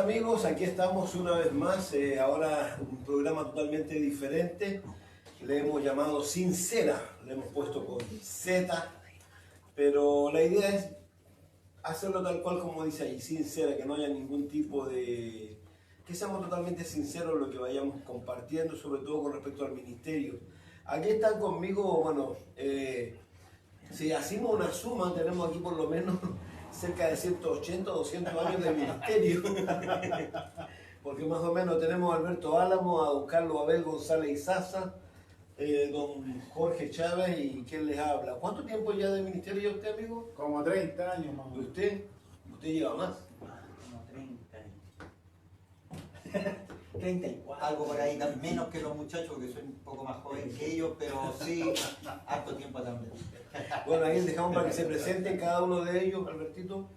amigos, aquí estamos una vez más, ahora un programa totalmente diferente, le hemos llamado Sincera, le hemos puesto con Z, pero la idea es hacerlo tal cual como dice ahí, sincera, que no haya ningún tipo de... que seamos totalmente sinceros en lo que vayamos compartiendo, sobre todo con respecto al ministerio. Aquí están conmigo, bueno, si hacemos una suma, tenemos aquí por lo menos cerca de 180 o 200 años de ministerio. Porque más o menos tenemos a Alberto Álamo, a don Carlos Abel González Izaza, don Jorge Chávez y quien les habla. ¿Cuánto tiempo ya de ministerio ya usted, amigo? Como 30 años más o ¿Y menos. usted? ¿Usted lleva más? Como 30. 34. Algo por ahí, menos que los muchachos, porque soy un poco más joven que ellos, pero sí, harto tiempo también. Bueno, ahí les dejamos para que se presenten cada uno de ellos, Albertito.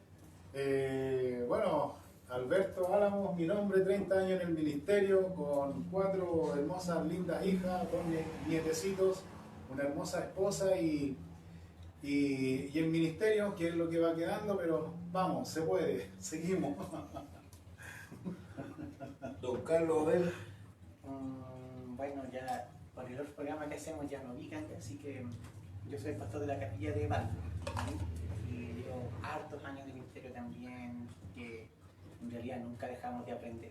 Bueno, Alberto Álamos, mi nombre, 30 años en el ministerio, con 4 hermosas, lindas hijas, 2 nietecitos, una hermosa esposa y el ministerio, que es lo que va quedando, pero vamos, se puede, seguimos. Don Carlos Abel. Bueno, ya por el otro programa que hacemos ya no ubican, así que yo soy pastor de la capilla de Valdo y llevo hartos años de ministerio también, que en realidad nunca dejamos de aprender.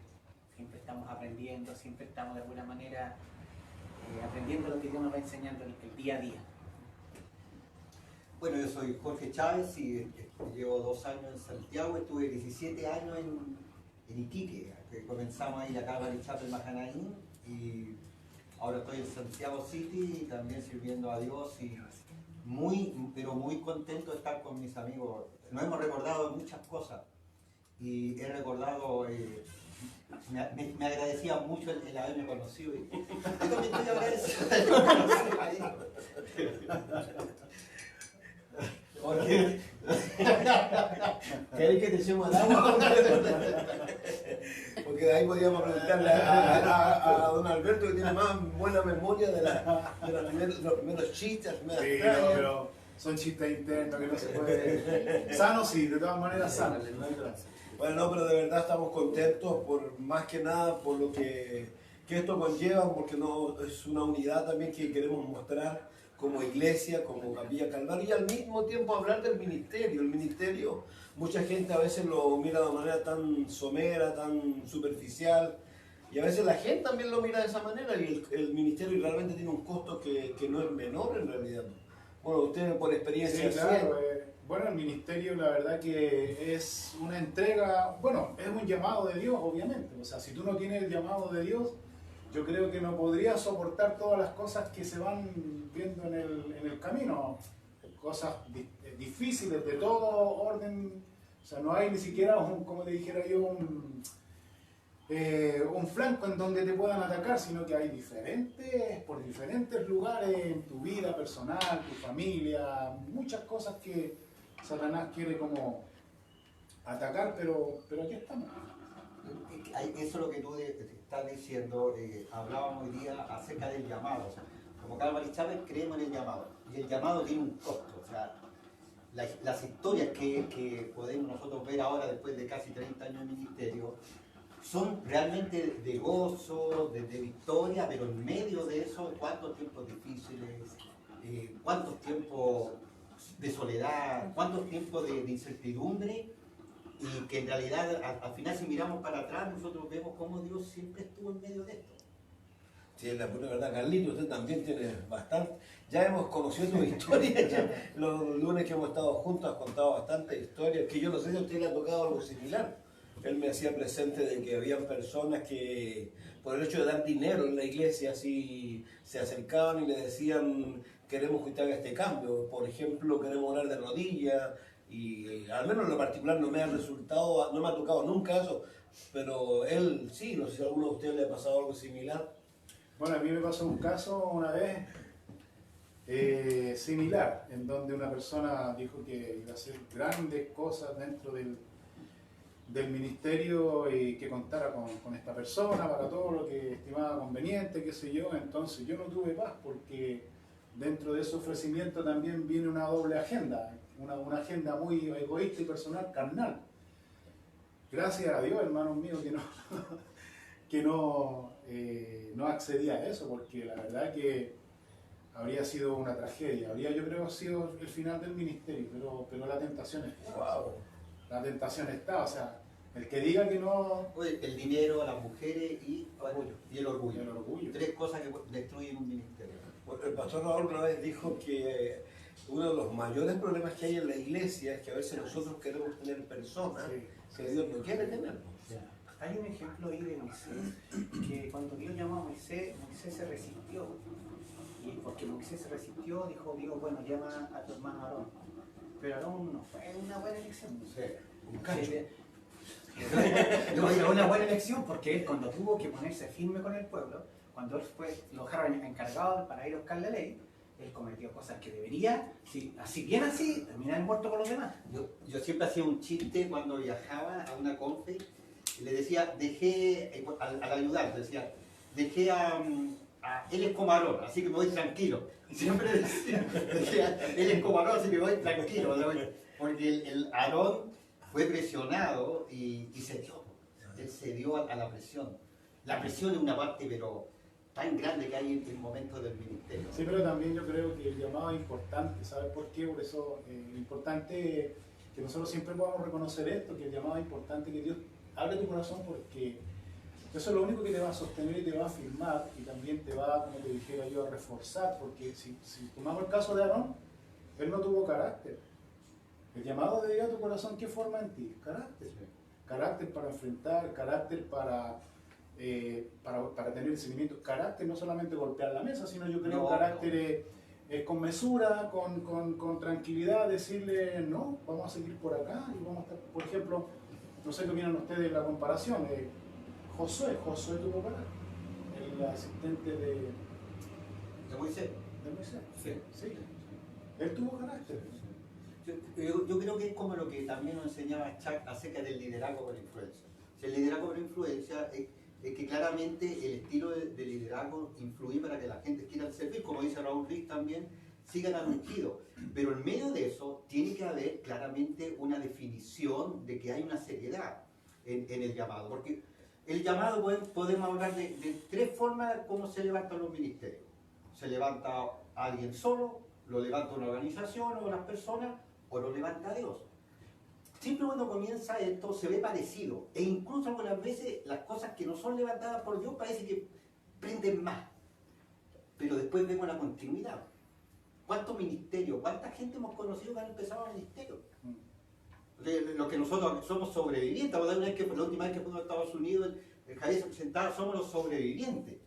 Siempre estamos aprendiendo, siempre estamos de alguna manera aprendiendo lo que Dios nos va enseñando el día a día. Bueno, yo soy Jorge Chávez y llevo 2 años en Santiago, estuve 17 años en Iquique, que comenzamos ahí la Calvary Chapel Majanaín y ahora estoy en Santiago City y también sirviendo a Dios y pero muy contento de estar con mis amigos. Nos hemos recordado muchas cosas y he recordado, me agradecía mucho el haberme conocido y yo también estoy agradecido de haberme conocido. Jorge. ¿Querés que te echemos al agua? Porque de ahí podríamos preguntarle a don Alberto, que tiene más buena memoria de los primeros chistes, las primeras Sí, tallas. pero son chistes internos que no se puede. Sanos sí, de todas maneras sanos. Bueno, no, pero de verdad estamos contentos por más que nada por lo que esto conlleva, porque no es una unidad también que queremos mostrar como iglesia, como Capilla Calvario, y al mismo tiempo hablar del ministerio. El ministerio, mucha gente a veces lo mira de manera tan somera, tan superficial, y a veces la gente también lo mira de esa manera, y el ministerio realmente tiene un costo que no es menor en realidad. Bueno, ustedes por experiencia... Sí, claro. Bueno, el ministerio la verdad que es una entrega, bueno, es un llamado de Dios, obviamente. O sea, si tú no tienes el llamado de Dios, yo creo que no podrías soportar todas las cosas que se van viendo en el camino. Cosas difíciles de todo orden. O sea, no hay ni siquiera, como te dijera yo, un flanco en donde te puedan atacar, sino que hay por diferentes lugares en tu vida personal, tu familia, muchas cosas que Satanás quiere como atacar, pero aquí estamos. Eso es lo que tú estás diciendo. Hablábamos hoy día acerca del llamado. O sea, como Calvary Chapel creemos en el llamado y el llamado tiene un costo. O sea, las historias que podemos nosotros ver ahora después de casi 30 años de ministerio son realmente de gozo, de victoria, pero en medio de eso, cuántos tiempos difíciles, cuántos tiempos de soledad, cuántos tiempos de incertidumbre, y que en realidad al final si miramos para atrás nosotros vemos cómo Dios siempre estuvo en medio de esto. Sí, es la pura verdad. Carlito, usted también tiene bastante. Ya hemos conocido tu historia. Ya los lunes que hemos estado juntos has contado bastantes historias. Que yo no sé si a usted le ha tocado algo similar. Él me hacía presente de que habían personas que, por el hecho de dar dinero en la iglesia, así se acercaban y le decían: queremos que usted haga este cambio. Por ejemplo, queremos orar de rodillas. Y al menos en lo particular no me ha resultado, no me ha tocado nunca eso. Pero él sí, no sé si a alguno de ustedes le ha pasado algo similar. Bueno, a mí me pasó un caso una vez similar, en donde una persona dijo que iba a hacer grandes cosas dentro del ministerio y que contara con esta persona para todo lo que estimaba conveniente, qué sé yo. Entonces yo no tuve paz porque dentro de ese ofrecimiento también viene una doble agenda, una agenda muy egoísta y personal, carnal. gracias a Dios, hermanos míos, que no accedí a eso, porque la verdad que habría sido una tragedia. Habría, yo creo, sido el final del ministerio, pero la tentación está. Wow. La tentación está, o sea, el que diga que no... Oye, el dinero, las mujeres y el orgullo. El orgullo. Tres cosas que destruyen un ministerio. Bueno, el pastor Raúl una vez dijo que uno de los mayores problemas que hay en la iglesia es que a veces nosotros queremos tener personas que Dios no quiere tener. Hay un ejemplo ahí de Moisés, que cuando Dios llamó a Moisés, Moisés se resistió. Y porque Moisés se resistió, dijo Dios, bueno, llama a tu hermano Aarón. Pero Aarón no fue una buena elección. Sí, un cacho. No fue una buena elección porque él cuando tuvo que ponerse firme con el pueblo, cuando él lo dejaron encargado para ir a buscar la ley, él cometió cosas que debería, así, terminar muerto con los demás. Yo siempre hacía un chiste cuando viajaba a una confe y le decía, al ayudante, decía, dejé él es como Aarón, así que me voy tranquilo. Siempre decía, él es como Aarón, así que me voy tranquilo. Porque el Aarón fue presionado y se dio. Él se dio a la presión. La presión es una parte, pero tan grande que hay en momentos del ministerio. Sí, pero también yo creo que el llamado es importante, ¿sabes por qué? Por eso lo importante es que nosotros siempre podamos reconocer esto, que el llamado es importante, que Dios abre tu corazón porque eso es lo único que te va a sostener y te va a afirmar y también te va, como te dijera yo, a reforzar, porque si tomamos el caso de Aarón, él no tuvo carácter. El llamado de Dios a tu corazón, ¿qué forma en ti? Carácter. Carácter para enfrentar, carácter para tener discernimiento. Carácter no solamente golpear la mesa, sino yo creo carácter con mesura, con tranquilidad, decirle no, vamos a seguir por acá y vamos a estar, por ejemplo, no sé qué opinan ustedes la comparación. Josué tuvo carácter, el asistente de Moisés. De Moisés. Sí. Él tuvo carácter. Yo creo que es como lo que también nos enseñaba Chuck acerca del liderazgo por influencia. O sea, el liderazgo por influencia es que claramente el estilo de liderazgo influye para que la gente quiera servir, como dice Raúl Rick también, sigan al ungido. Pero en medio de eso tiene que haber claramente una definición de que hay una seriedad en el llamado. Porque el llamado podemos hablar de tres formas como se levantan los ministerios. Se levanta alguien solo, lo levanta una organización o las personas, o lo levanta Dios. Siempre cuando comienza esto se ve parecido, e incluso algunas veces las cosas que no son levantadas por Dios parece que prenden más. Pero después vemos la continuidad. ¿Cuántos ministerios, cuánta gente hemos conocido que han empezado ministerios? Los que nosotros somos sobrevivientes, la última vez que fuimos a Estados Unidos, el Javier se presentaba, somos los sobrevivientes.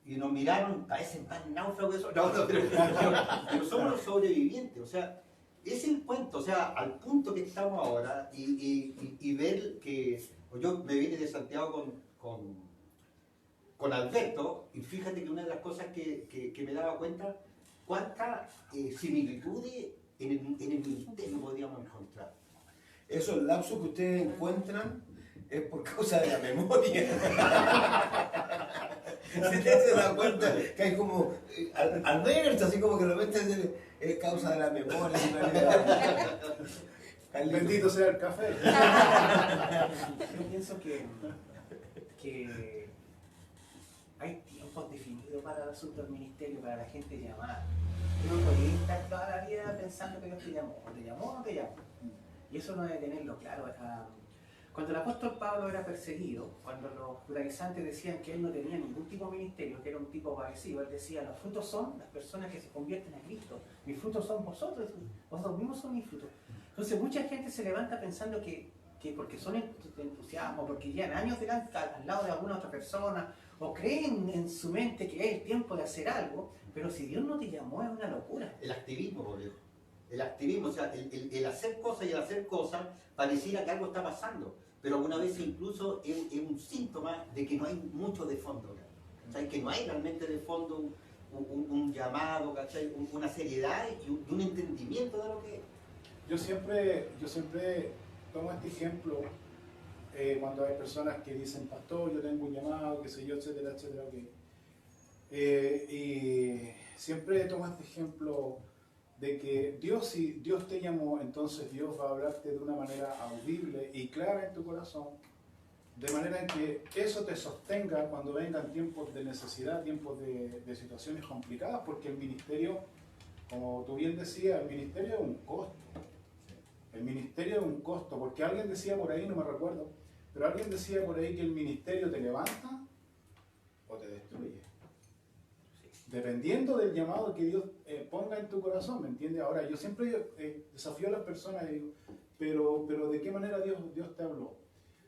Y nos miraron, parecen tan náufragos eso. No, pero somos los sobrevivientes, o sea, es el cuento, o sea, al punto que estamos ahora y ver que yo me vine de Santiago con Alberto y fíjate que una de las cosas que me daba cuenta, cuántas similitudes en el ministerio podríamos encontrar. Esos lapsos que ustedes encuentran es por causa de la memoria. Si ustedes se dan cuenta que hay como alerta, así como que lo ves es causa de la memoria. Bendito sea el café. Yo pienso que hay tiempos definidos para el asunto del ministerio, para la gente llamada. Uno no puede estar toda la vida pensando que Dios te llamó, o te llamó o no te llamó. Y eso no debe tenerlo claro. Cuando el apóstol Pablo era perseguido, cuando los judaizantes decían que él no tenía ningún tipo de ministerio, que era un tipo parecido, él decía, los frutos son las personas que se convierten a Cristo, mis frutos son vosotros mismos son mis frutos. Entonces mucha gente se levanta pensando que porque son entusiasmo, porque llevan años delante al lado de alguna otra persona, o creen en su mente que es el tiempo de hacer algo, pero si Dios no te llamó es una locura. El activismo, por Dios. El activismo, o sea, el hacer cosas y el hacer cosas, pareciera que algo está pasando, pero alguna vez incluso es un síntoma de que no hay mucho de fondo, o sea, que no hay realmente de fondo un llamado, ¿cachai? Una seriedad y un entendimiento de lo que es. Yo siempre tomo este ejemplo cuando hay personas que dicen, pastor, yo tengo un llamado, qué sé yo, etcétera, etcétera, y siempre tomo este ejemplo de que Dios, si Dios te llamó, entonces Dios va a hablarte de una manera audible y clara en tu corazón, de manera en que eso te sostenga cuando vengan tiempos de necesidad, tiempos de situaciones complicadas, porque el ministerio, como tú bien decías, el ministerio es un costo. El ministerio es un costo, porque alguien decía por ahí, no me recuerdo, pero alguien decía por ahí que el ministerio te levanta o te destruye. Dependiendo del llamado que Dios ponga en tu corazón, ¿me entiendes? Ahora, yo siempre desafío a las personas y digo, pero ¿de qué manera Dios te habló?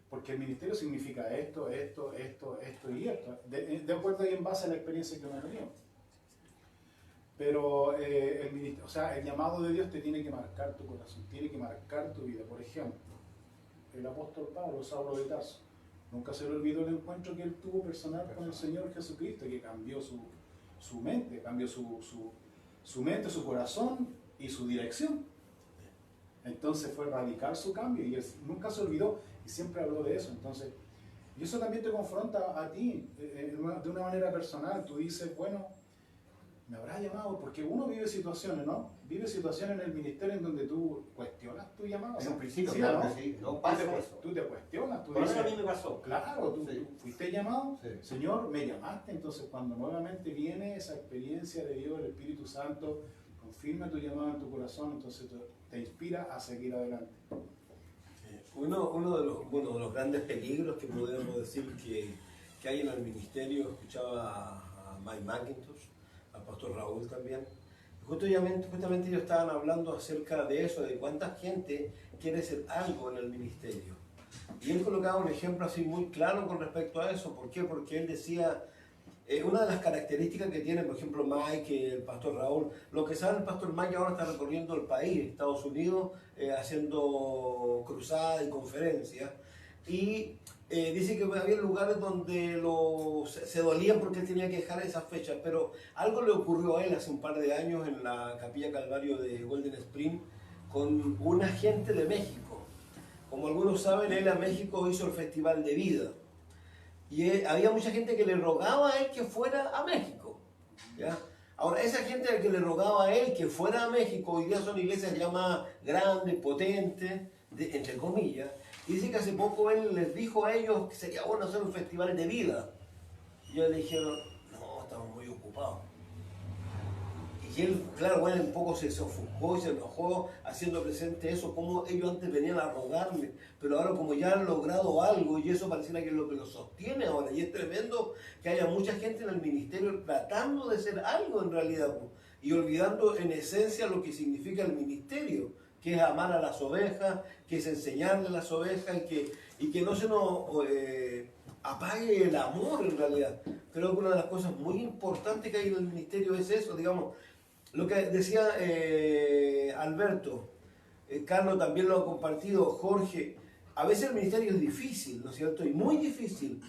Porque el ministerio significa esto y esto, de acuerdo y en base a la experiencia que uno ha tenido. Pero el llamado de Dios te tiene que marcar tu corazón, tiene que marcar tu vida. Por ejemplo, el apóstol Pablo, Saulo de Tarso, nunca se le olvidó el encuentro que él tuvo personal con el Señor Jesucristo, que cambió su mente, cambió su mente, su corazón y su dirección. Entonces fue radical su cambio y él nunca se olvidó y siempre habló de eso. Entonces, y eso también te confronta a ti de una manera personal. Tú dices, bueno, me habrá llamado, porque uno vive situaciones, ¿no? Vive situaciones en el ministerio en donde tú cuestionas tu llamado. En un principio, ¿sí, claro no? que sí, no pasa eso. Tú te cuestionas, tú Por lo dices, menos a mí me pasó. claro, tú fuiste llamado, Sí. Señor, me llamaste. Entonces cuando nuevamente viene esa experiencia de Dios, el Espíritu Santo, confirma tu llamado en tu corazón, entonces te inspira a seguir adelante. Uno de los grandes peligros que podemos decir que hay en el ministerio, escuchaba a Mike McIntosh, al pastor Raúl también, justamente ellos estaban hablando acerca de eso, de cuánta gente quiere ser algo en el ministerio. Y él colocaba un ejemplo así muy claro con respecto a eso. ¿Por qué? Porque él decía, una de las características que tiene, por ejemplo, Mike, el pastor Raúl, lo que sabe el pastor Mike ahora está recorriendo el país, Estados Unidos, haciendo cruzadas y conferencias. Y dice que había lugares donde se dolían porque él tenía que dejar esas fechas, pero algo le ocurrió a él hace un par de años en la Capilla Calvario de Golden Spring con una gente de México. Como algunos saben, él a México hizo el Festival de Vida. Y había mucha gente que le rogaba a él que fuera a México, ¿ya? Ahora, esa gente que le rogaba a él que fuera a México, hoy día son iglesias ya más grandes, potentes, entre comillas. Y dice que hace poco él les dijo a ellos que sería bueno hacer un festival de vida. Y ellos le dijeron, no, estamos muy ocupados. Y él, claro, bueno, un poco se ofuscó y se enojó haciendo presente eso, como ellos antes venían a rogarle, pero ahora como ya han logrado algo y eso pareciera que es lo que los sostiene ahora. Y es tremendo que haya mucha gente en el ministerio tratando de ser algo en realidad y olvidando en esencia lo que significa el ministerio, que es amar a las ovejas, que es enseñarle a las ovejas y que no se nos apague el amor en realidad. Creo que una de las cosas muy importantes que hay en el ministerio es eso, digamos. Lo que decía Alberto, Carlos también lo ha compartido, Jorge, a veces el ministerio es difícil, ¿no es cierto? Y muy difícil.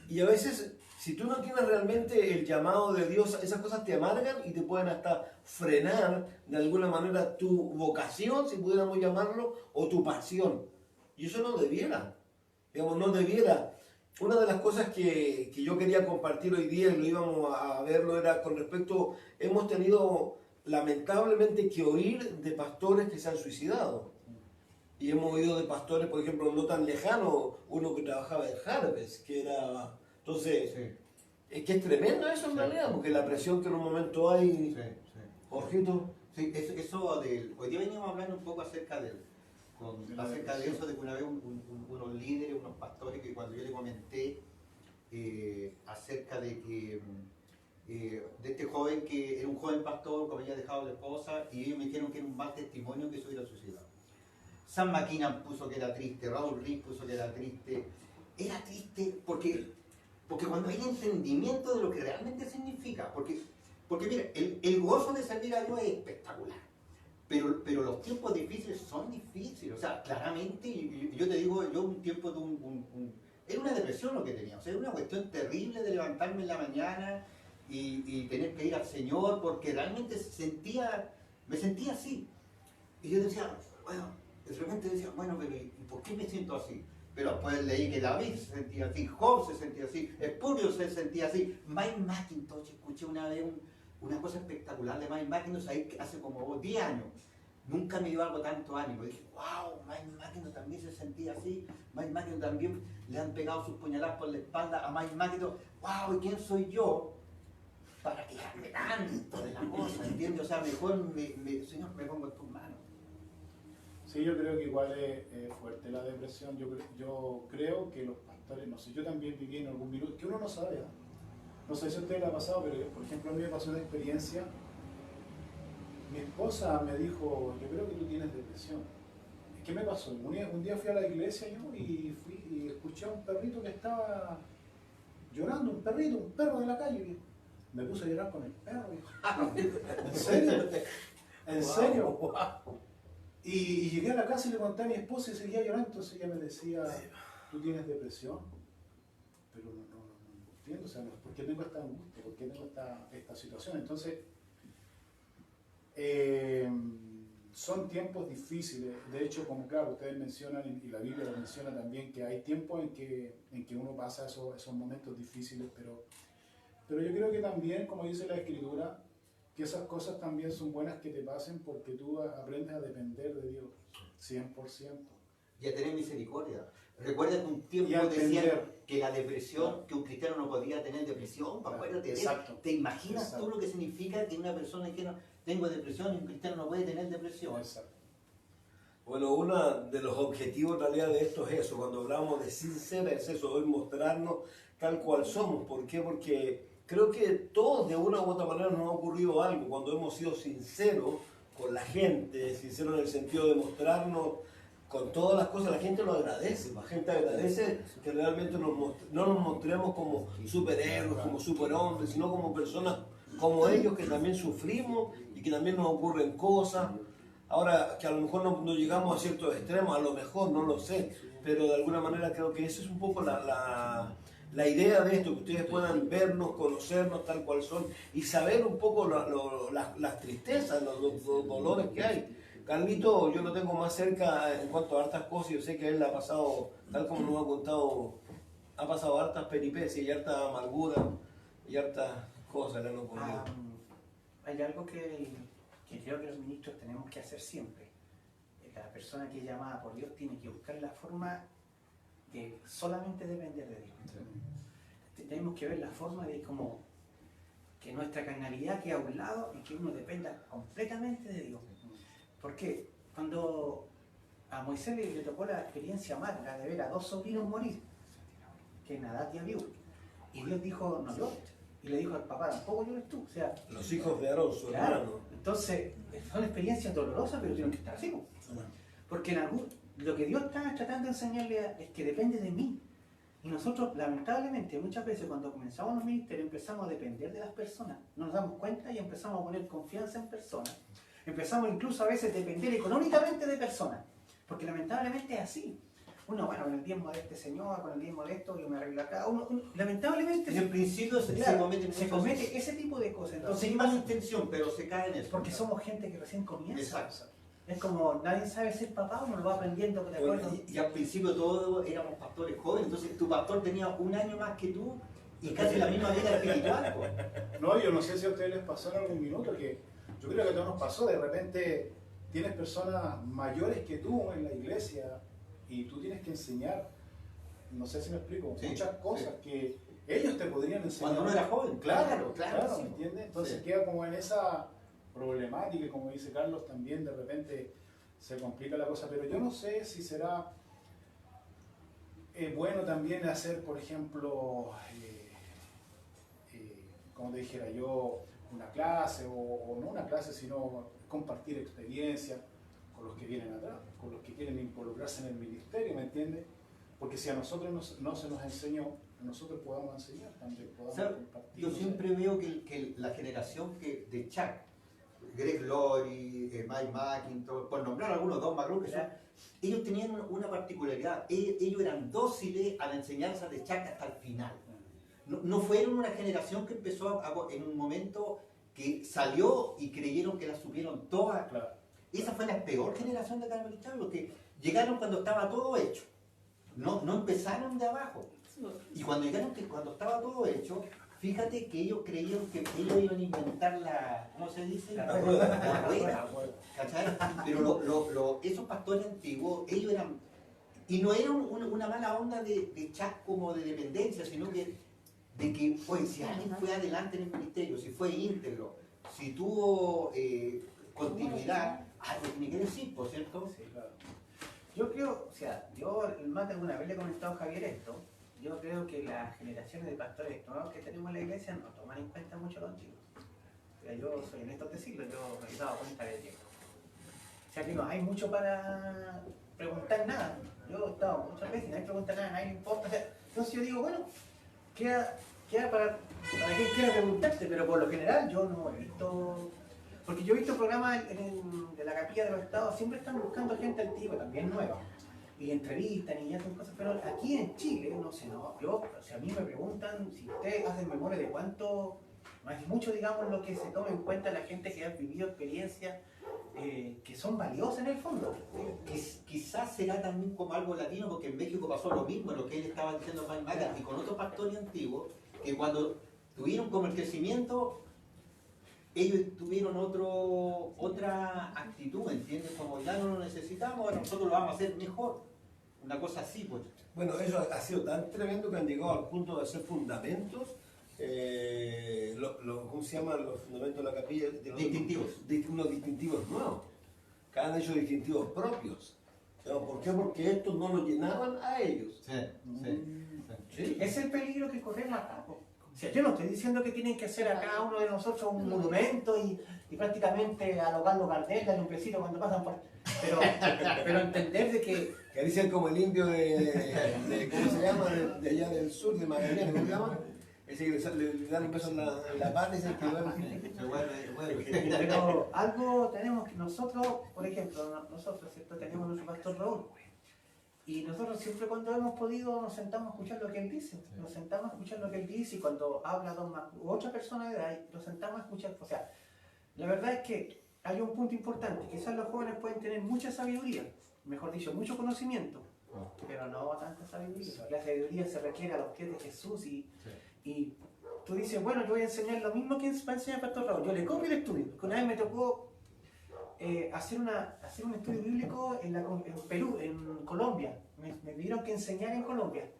Y a veces, si tú no tienes realmente el llamado de Dios, esas cosas te amargan y te pueden hasta frenar de alguna manera tu vocación, si pudiéramos llamarlo, o tu pasión. Y eso no debiera, digamos, no debiera. Una de las cosas que yo quería compartir hoy día, y lo íbamos a verlo, era con respecto, hemos tenido lamentablemente que oír de pastores que se han suicidado. Y hemos oído de pastores, por ejemplo, no tan lejanos, uno que trabajaba en Harvest, que era... Entonces, es que es tremendo eso en realidad, porque la presión que en un momento hay... Jorgito. Sí, hoy día venimos hablando un poco acerca de eso, de que una vez unos líderes, unos pastores, que cuando yo le comenté acerca de que de este joven que era un joven pastor, que había dejado a la esposa, y ellos me dijeron que era un mal testimonio que se hubiera suicidado. Sam McKinnon puso que era triste, Raúl Reed puso que era triste. Era triste porque cuando hay entendimiento de lo que realmente significa, porque mira, el gozo de servir a Dios es espectacular, pero los tiempos difíciles son difíciles. O sea, claramente, yo te digo, yo un tiempo de era una depresión lo que tenía, o sea, era una cuestión terrible de levantarme en la mañana y tener que ir al Señor, porque realmente me sentía así. Y yo decía, bueno, de repente decía, bueno, pero ¿y por qué me siento así? Pero después leí que David se sentía así, Job se sentía así, Spurgeon se sentía así, Mike McIntosh, escuché una vez una cosa espectacular de Mike McIntosh ahí hace como 10 años. Nunca me dio algo tanto ánimo. Dije, wow, Mike McIntosh también se sentía así. Mike McIntosh también le han pegado sus puñaladas por la espalda a Mike McIntosh. Wow, ¿y quién soy yo para quejarme tanto de la cosa? ¿Entiendes? O sea, mejor, Señor, me pongo en tus manos. Sí, yo creo que igual es fuerte la depresión. Yo creo que los pastores, no sé, yo también viví en algún minuto, que uno no sabe, ¿eh? No sé si a usted le ha pasado, pero por ejemplo a mí me pasó una experiencia. Mi esposa me dijo, yo creo que tú tienes depresión. ¿Qué me pasó? Un día fui a la iglesia yo y escuché a un perrito que estaba llorando, un perro de la calle. Me puse a llorar con el perro. ¿En serio? ¿En serio? Y llegué a la casa y le conté a mi esposa y seguía llorando. Entonces ella me decía, ¿tú tienes depresión? Pero no entiendo, o sea, ¿por qué tengo esta angustia? ¿Por qué tengo esta situación? Entonces, son tiempos difíciles. De hecho, como claro, ustedes mencionan, y la Biblia lo menciona también, que hay tiempos en que uno pasa esos momentos difíciles, pero yo creo que también, como dice la Escritura, que esas cosas también son buenas que te pasen porque tú aprendes a depender de Dios, 100%. Y a tener misericordia. Recuerda que un tiempo Y a decían entender. que la depresión, que un cristiano no podía tener depresión, acuérdate de eso. Exacto. ¿Te imaginas Exacto. tú lo que significa que una persona que no tengo depresión y un cristiano no puede tener depresión? Exacto. Bueno, uno de los objetivos en realidad de esto es eso, cuando hablamos de sincera es eso, hoy mostrarnos tal cual somos. ¿Por qué? Porque creo que todos de una u otra manera nos ha ocurrido algo, cuando hemos sido sinceros con la gente, sinceros en el sentido de mostrarnos con todas las cosas, la gente lo agradece, la gente agradece que realmente no nos mostremos como superhéroes, como superhombres, sino como personas como ellos que también sufrimos y que también nos ocurren cosas. Ahora, que a lo mejor no llegamos a ciertos extremos, a lo mejor, no lo sé, pero de alguna manera creo que esa es un poco la idea de esto, que ustedes puedan vernos, conocernos tal cual son y saber un poco las tristezas, los dolores que hay. Carlito, yo lo tengo más cerca en cuanto a hartas cosas, yo sé que a él le ha pasado, tal como nos ha contado, ha pasado hartas peripecias y harta amargura y hartas cosas le han ocurrido. Hay algo que creo que los ministros tenemos que hacer siempre. La persona que es llamada por Dios tiene que buscar la forma de solamente depender de Dios. Tenemos que ver la forma de cómo que nuestra carnalidad quede a un lado y que uno dependa completamente de Dios. Porque cuando a Moisés le tocó la experiencia amarga de ver a 2 sobrinos morir, que Nadab y Abiú, y Dios dijo, no llores, y le dijo al papá, tampoco llores tú, o sea, Los hijos de Aarón, su claro, hermano. entonces son experiencias dolorosas, pero tienen que estar así, porque lo que Dios está tratando de enseñarle es que depende de mí. Y nosotros, lamentablemente, muchas veces cuando comenzamos los ministerios empezamos a depender de las personas, no nos damos cuenta y empezamos a poner confianza en personas. Empezamos incluso a veces a depender económicamente de personas, porque lamentablemente es así. Uno, bueno, con el diezmo de este señor, con el diezmo de esto, yo me arreglo acá. Lamentablemente En el principio claro, se comete ese tipo de cosas. Entonces, sin mala intención, pero se cae en eso. porque somos gente que recién comienza. Exacto. Es como nadie sabe ser papá, uno lo va aprendiendo de acuerdo. Y al principio todos éramos pastores jóvenes, entonces tu pastor tenía un año más que tú y casi la misma vida espiritual. Pues. No, yo no sé si a ustedes les pasó en algún minuto, que yo creo que a todos nos pasó, de repente tienes personas mayores que tú en la iglesia y tú tienes que enseñar, no sé si me explico, Sí, muchas cosas que ellos te podrían enseñar. Cuando uno era joven. Claro, sí. ¿me entiendes? Entonces Sí. queda como en esa problemática y como dice Carlos también de repente se complica la cosa, pero yo no sé si será bueno también hacer, por ejemplo, como te dijera yo, una clase o no una clase, sino compartir experiencias con los que vienen atrás, con los que quieren involucrarse en el ministerio, ¿me entiendes? Porque si a nosotros no se nos enseñó, a nosotros podamos enseñar también, podamos compartir. Yo siempre veo que la generación de Chuck, Greg Laurie, Mike McIntosh, por nombrar algunos dos McGraw que son, ellos tenían una particularidad, ellos eran dóciles a la enseñanza de Chuck hasta el final. No fueron una generación que empezó en un momento que salió y creyeron que la supieron todas. Claro. Esa fue la peor generación de carmelitas, los que llegaron cuando estaba todo hecho. No empezaron de abajo. Y cuando llegaron cuando estaba todo hecho, Fíjate que ellos creyeron que ellos iban a inventar la, ¿cómo se dice? La rueda. La rueda, ¿cachai? Pero esos pastores antiguos, ellos eran, y no era una mala onda de chat como de dependencia, sino que de que, pues, si alguien fue adelante en el ministerio, si fue íntegro, si tuvo continuidad, algo tiene que decir, por cierto. Sí, claro. Yo creo, o sea, yo más de alguna vez le he comentado a Javier esto, yo creo que las generaciones de pastores nuevos que tenemos en la iglesia no toman en cuenta mucho a los chicos. O sea, yo soy en estos siglos, yo me he dado cuenta de tiempo. O sea que no hay mucho para preguntar nada. Yo he estado muchas veces y nadie pregunta nada, nadie le importa. O sea, entonces yo digo, bueno, queda para quien quiera preguntarte, pero por lo general yo no he visto. Porque yo he visto programas de la Capilla de los Estados, siempre están buscando gente antigua, también nueva. Y entrevistan y hacen cosas, pero aquí en Chile, no sé, no. Yo, si a mí me preguntan, si ustedes hacen memoria de cuánto, no es mucho, digamos, lo que se toma en cuenta la gente que ha vivido experiencias que son valiosas en el fondo. Quizás será también como algo latino, porque en México pasó lo mismo, lo que él estaba diciendo Mike Maca, y con otros pastores antiguos, que cuando tuvieron como el crecimiento, ellos tuvieron otra actitud, ¿entiendes? Como ya no lo necesitamos, ahora nosotros lo vamos a hacer mejor. Una cosa así, pues. Bueno, eso ha sido tan tremendo que han llegado al punto de hacer fundamentos, ¿cómo se llaman los fundamentos de la capilla? Distintivos. Unos distintivos nuevos, que han hecho distintivos propios. ¿Por qué? Porque estos no los llenaban a ellos. Sí. Es el peligro que corremos acá. O sea, yo no estoy diciendo que tienen que hacer a cada uno de nosotros un monumento y prácticamente a los Carlos Gardel, darle un besito cuando pasan por... Pero entender de que... Que dicen como el indio de ¿cómo se llama? De allá del sur, de Magallanes, ¿cómo se llama? Ese que le dan un beso en la pata y se que duerme. Pero algo tenemos que nosotros, por ejemplo, nosotros, ¿cierto? Tenemos nuestro pastor Raúl. Y nosotros siempre cuando hemos podido nos sentamos a escuchar lo que él dice. Nos sentamos a escuchar lo que él dice y cuando habla otra persona de ahí, nos sentamos a escuchar. O sea, la verdad es que hay un punto importante. Quizás los jóvenes pueden tener mucha sabiduría, mejor dicho, mucho conocimiento, pero no tanta sabiduría. La sabiduría se requiere a los pies de Jesús y tú dices, bueno, yo voy a enseñar lo mismo que va a enseñar el pastor Raúl. Yo le copio el estudio. Porque una vez me tocó hacer un estudio bíblico en Perú, en Colombia. Me pidieron que enseñara en Colombia.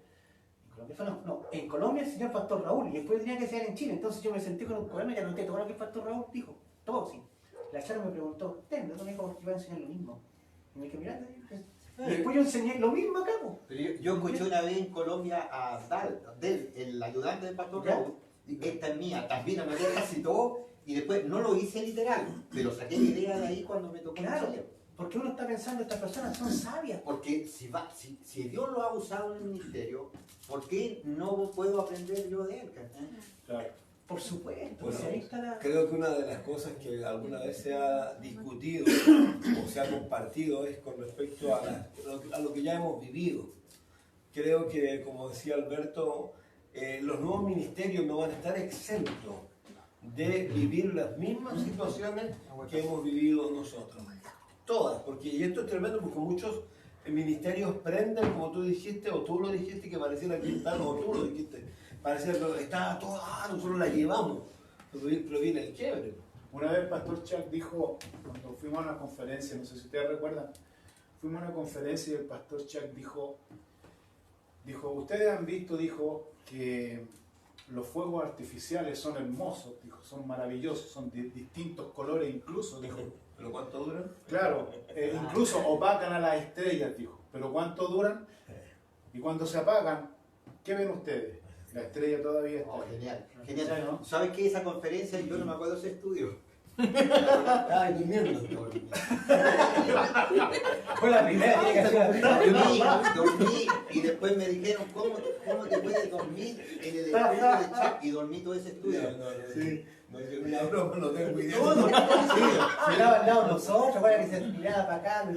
En Colombia enseñó el pastor Raúl y después tenía que enseñar en Chile. Entonces yo me senté con un cuaderno y anoté todo lo que el pastor Raúl dijo. Todo, sí. La Chara me preguntó, ¿usted no me dijo que iba a enseñar lo mismo? Y me dije, mirá, y después yo enseñé lo mismo acá. Pero yo escuché una vez en Colombia a Del, el ayudante del pastor Raúl, esta es mía, también me casi todo. Y después no lo hice literal, pero saqué la idea de ahí cuando me tocó. Claro, porque uno está pensando, estas personas son sabias. Porque si Dios lo ha usado en el ministerio, ¿por qué no puedo aprender yo de él? Claro. Por supuesto. Bueno, ahí está la... creo que una de las cosas que alguna vez se ha discutido o se ha compartido es con respecto a lo que ya hemos vivido. Creo que, como decía Alberto, los nuevos ministerios no van a estar exentos de vivir las mismas situaciones que hemos vivido nosotros. Todas, porque y esto es tremendo porque muchos ministerios prenden, como tú dijiste, o tú lo dijiste, que pareciera que están, o tú lo dijiste, pareciera que está todo, nosotros la llevamos, pero viene el quiebre. Una vez el pastor Chuck dijo, cuando fuimos a una conferencia, no sé si ustedes recuerdan, fuimos a una conferencia y el pastor Chuck dijo, ustedes han visto, dijo, que los fuegos artificiales son hermosos, dijo, son maravillosos, son de distintos colores incluso, dijo. ¿Pero cuánto duran? Claro, incluso opacan a las estrellas, dijo. ¿Pero cuánto duran? Y cuando se apagan, ¿qué ven ustedes? La estrella todavía está. Oh, genial, genial. ¿Sí, no? ¿Sabes qué? Esa conferencia, yo no me acuerdo de ese estudio. Estaba durmiendo. Fue la primera que Dormí y después me dijeron, ¿cómo te puedes dormir en el estudio de Chuck? Y dormí todo ese estudio. Sí. Una broma, no tengo idea. miraba al lado de nosotros, para que se miraba para acá.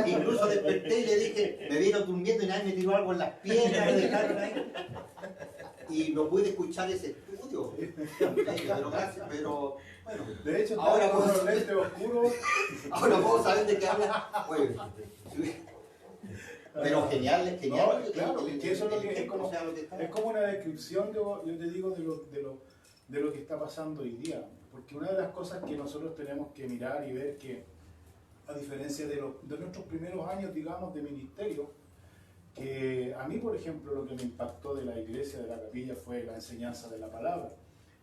Incluso desperté y le dije, me vieron durmiendo y nadie me tiró algo en las piernas, me dejaron ahí. Y no pude escuchar ese estudio. Pero bueno. De hecho, ahora estaba con puedo- los lentes oscuros. Ahora puedo saber de qué habla. Bueno, Pero genial, genial. No, claro, que eso es lo que es como, o sea, lo que está- es como una descripción, yo te digo, de lo que está pasando hoy día. Porque una de las cosas que nosotros tenemos que mirar y ver que, a diferencia de nuestros primeros años, digamos, de ministerio, que a mí, por ejemplo, lo que me impactó de la iglesia, de la capilla, fue la enseñanza de la palabra.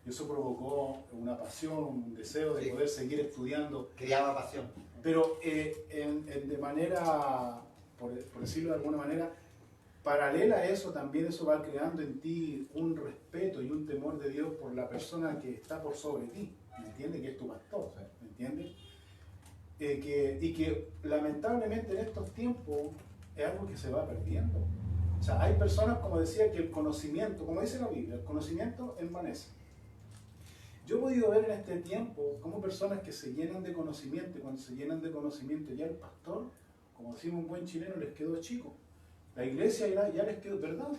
Y eso provocó una pasión, un deseo de Sí. poder seguir estudiando. Creaba pasión. Pero de manera, por decirlo de alguna manera, paralela a eso, también eso va creando en ti un respeto y un temor de Dios por la persona que está por sobre ti, ¿me entiendes? Que es tu pastor, ¿me entiendes? Y que lamentablemente en estos tiempos es algo que se va perdiendo. O sea, hay personas, como decía, que el conocimiento, como dice la Biblia, el conocimiento envanece. Yo he podido ver en este tiempo cómo personas que se llenan de conocimiento, y cuando se llenan de conocimiento ya el pastor, como decimos un buen chileno, les quedó chico. La iglesia ya les quedó, ¿verdad?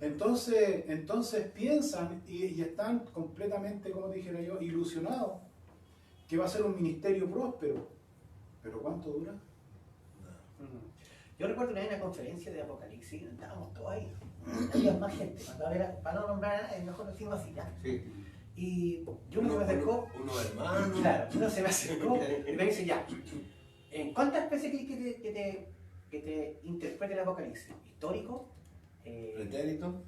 Entonces piensan y están completamente, como dijera yo, ilusionados que va a ser un ministerio próspero. ¿Pero cuánto dura? Yo recuerdo una vez una conferencia de Apocalipsis, estábamos todos ahí, había más gente, para no nombrar a nadie, mejor lo decimos así, ¿ya? Sí. Y yo uno se me acercó, uno hermano. claro, uno se me acercó y me dice, ya, ¿en cuántas veces quieres que te interprete el Apocalipsis? ¿Histórico? Pretérito.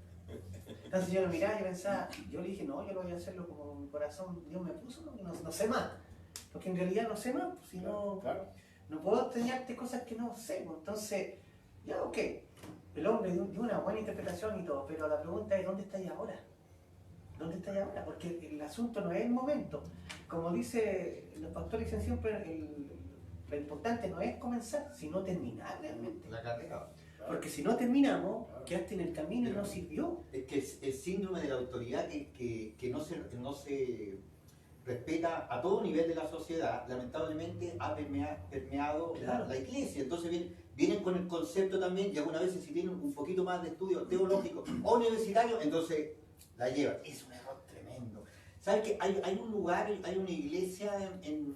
Entonces yo lo miraba y pensaba, yo le dije, no, yo lo voy a hacerlo como mi corazón Dios me puso, no sé más, porque en realidad no sé más, pues, si no... Claro. No puedo enseñarte cosas que no sé, pues, entonces, ya ok, el hombre dio una buena interpretación y todo, pero la pregunta es, ¿dónde estáis ahora? ¿Dónde estáis ahora? Porque el asunto no es el momento. Como dice, los pastores dicen siempre, lo importante no es comenzar, sino terminar realmente. La carrera. Porque si no terminamos, quedaste en el camino y no sirvió. Es que el síndrome de la autoridad que no se respeta a todo nivel de la sociedad, lamentablemente ha permeado Claro. la iglesia. Entonces vienen con el concepto también, y algunas veces si tienen un poquito más de estudio teológico o universitario, entonces la llevan. Es un error tremendo. ¿Sabes que hay un lugar, hay una iglesia en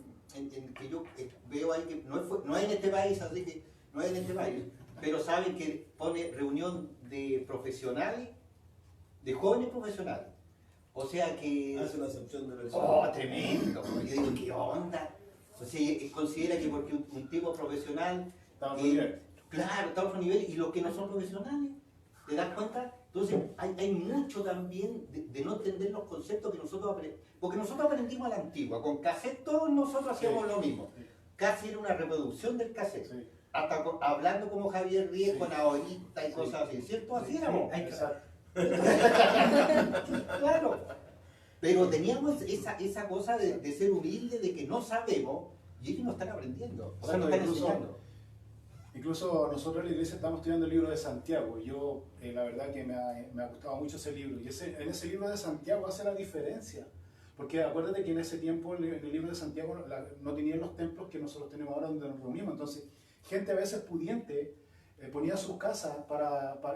que yo veo ahí que no es en este país, así que no es en este país, pero saben que pone reunión de profesionales, de jóvenes profesionales. O sea que... Hace una acepción de personas. ¡Oh, tremendo! Yo digo, ¿qué onda? O sea, considera que porque un tipo profesional... Estamos bien. Claro, está a otro nivel, y los que no son profesionales, ¿te das cuenta? Entonces, hay mucho también de no entender los conceptos que nosotros aprendimos. Porque nosotros aprendimos a la antigua, con cassette todos nosotros hacíamos lo mismo. Casi era una reproducción del cassette. Sí. Hasta hablando como Javier Ríez, Sí. con ahorita y cosas así, ¿cierto? Así éramos. Exacto. Claro. Pero teníamos esa cosa de ser humilde, de que no sabemos, y ellos no están aprendiendo, o sea, no están enseñando. Incluso nosotros en la iglesia estamos estudiando el libro de Santiago. Y yo, la verdad que me ha gustado mucho ese libro. Y en ese libro de Santiago hace la diferencia. Porque acuérdate que en ese tiempo, en el libro de Santiago, no tenían los templos que nosotros tenemos ahora donde nos reunimos. Entonces, gente a veces pudiente ponía sus casas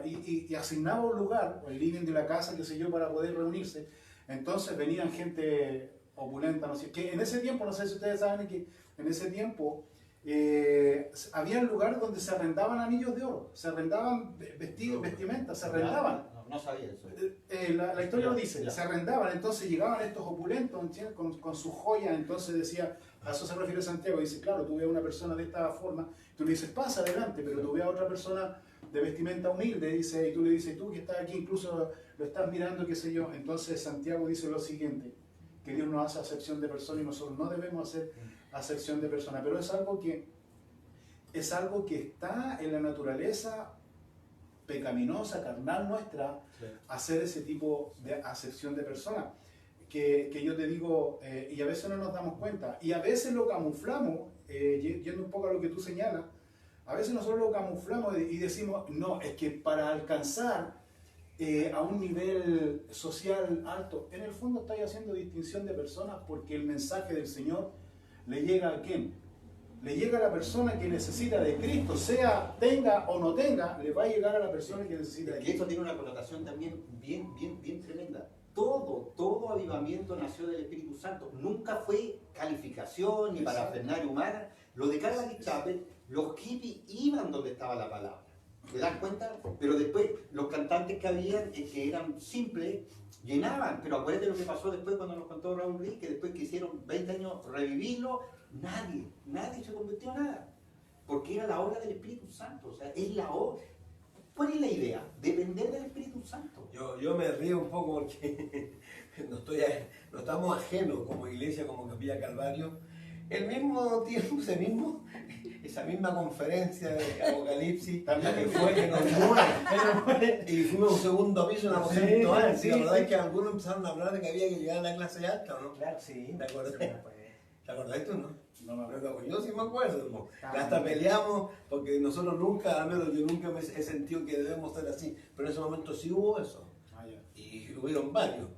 y asignaba un lugar, o el living de la casa, qué sé yo, para poder reunirse. Entonces venían gente opulenta, no sé, que en ese tiempo, no sé si ustedes saben que en ese tiempo había lugares donde se arrendaban anillos de oro, se arrendaban vestimentas, se arrendaban. No sabía eso. La historia lo dice, Ya. se arrendaban, entonces llegaban estos opulentos, ¿entiendes? Con sus joyas, entonces decía, a eso se refiere Santiago, dice, claro, tú ves a una persona de esta forma, tú le dices, pasa adelante, pero tú ves a otra persona de vestimenta humilde, dice, y tú le dices, tú que estás aquí, incluso lo estás mirando, qué sé yo. Entonces Santiago dice lo siguiente, que Dios no hace acepción de personas y nosotros no debemos hacer acepción de personas, pero es algo que está en la naturaleza pecaminosa, carnal nuestra, hacer ese tipo de acepción de personas. Que yo te digo, y a veces no nos damos cuenta, y a veces lo camuflamos, yendo un poco a lo que tú señalas, a veces nosotros lo camuflamos y decimos, no, es que para alcanzar a un nivel social alto, en el fondo estáis haciendo distinción de personas porque el mensaje del Señor le llega a quién. Le llega a la persona que necesita de Cristo, tenga o no tenga, le va a llegar a la persona que necesita de Que Cristo. esto tiene una connotación también bien tremenda. Todo avivamiento nació del Espíritu Santo. Nunca fue calificación ni parafernalia humana. Lo de Calvary Chapel, los hippies iban donde estaba la palabra. ¿Te das cuenta? Pero después los cantantes que habían, que eran simples, llenaban. Pero acuérdate lo que pasó después cuando nos contó Raúl Lee, que después quisieron 20 años revivirlo, nadie se convirtió en nada. Porque era la obra del Espíritu Santo. O sea, es la obra. ¿Cuál es la idea? Depender del Espíritu Santo. Yo me río un poco porque no estamos ajenos como iglesia, como Capilla Calvario. El mismo tiempo, esa misma conferencia de Apocalipsis, También que fue que nos mueve, y fuimos a un segundo piso, una aposento alto. sí, La verdad sí. es que algunos empezaron a hablar de que había que llegar a la clase alta, ¿o no? Claro, sí. ¿Te acuerdas? Sí, pues. ¿Te acordás tú, no? No me acuerdo. Yo sí me acuerdo, po. Ah, Hasta peleamos, porque nosotros nunca, al menos yo nunca me he sentido que debemos ser así, pero en ese momento sí hubo eso, Ah, ya. y hubieron varios.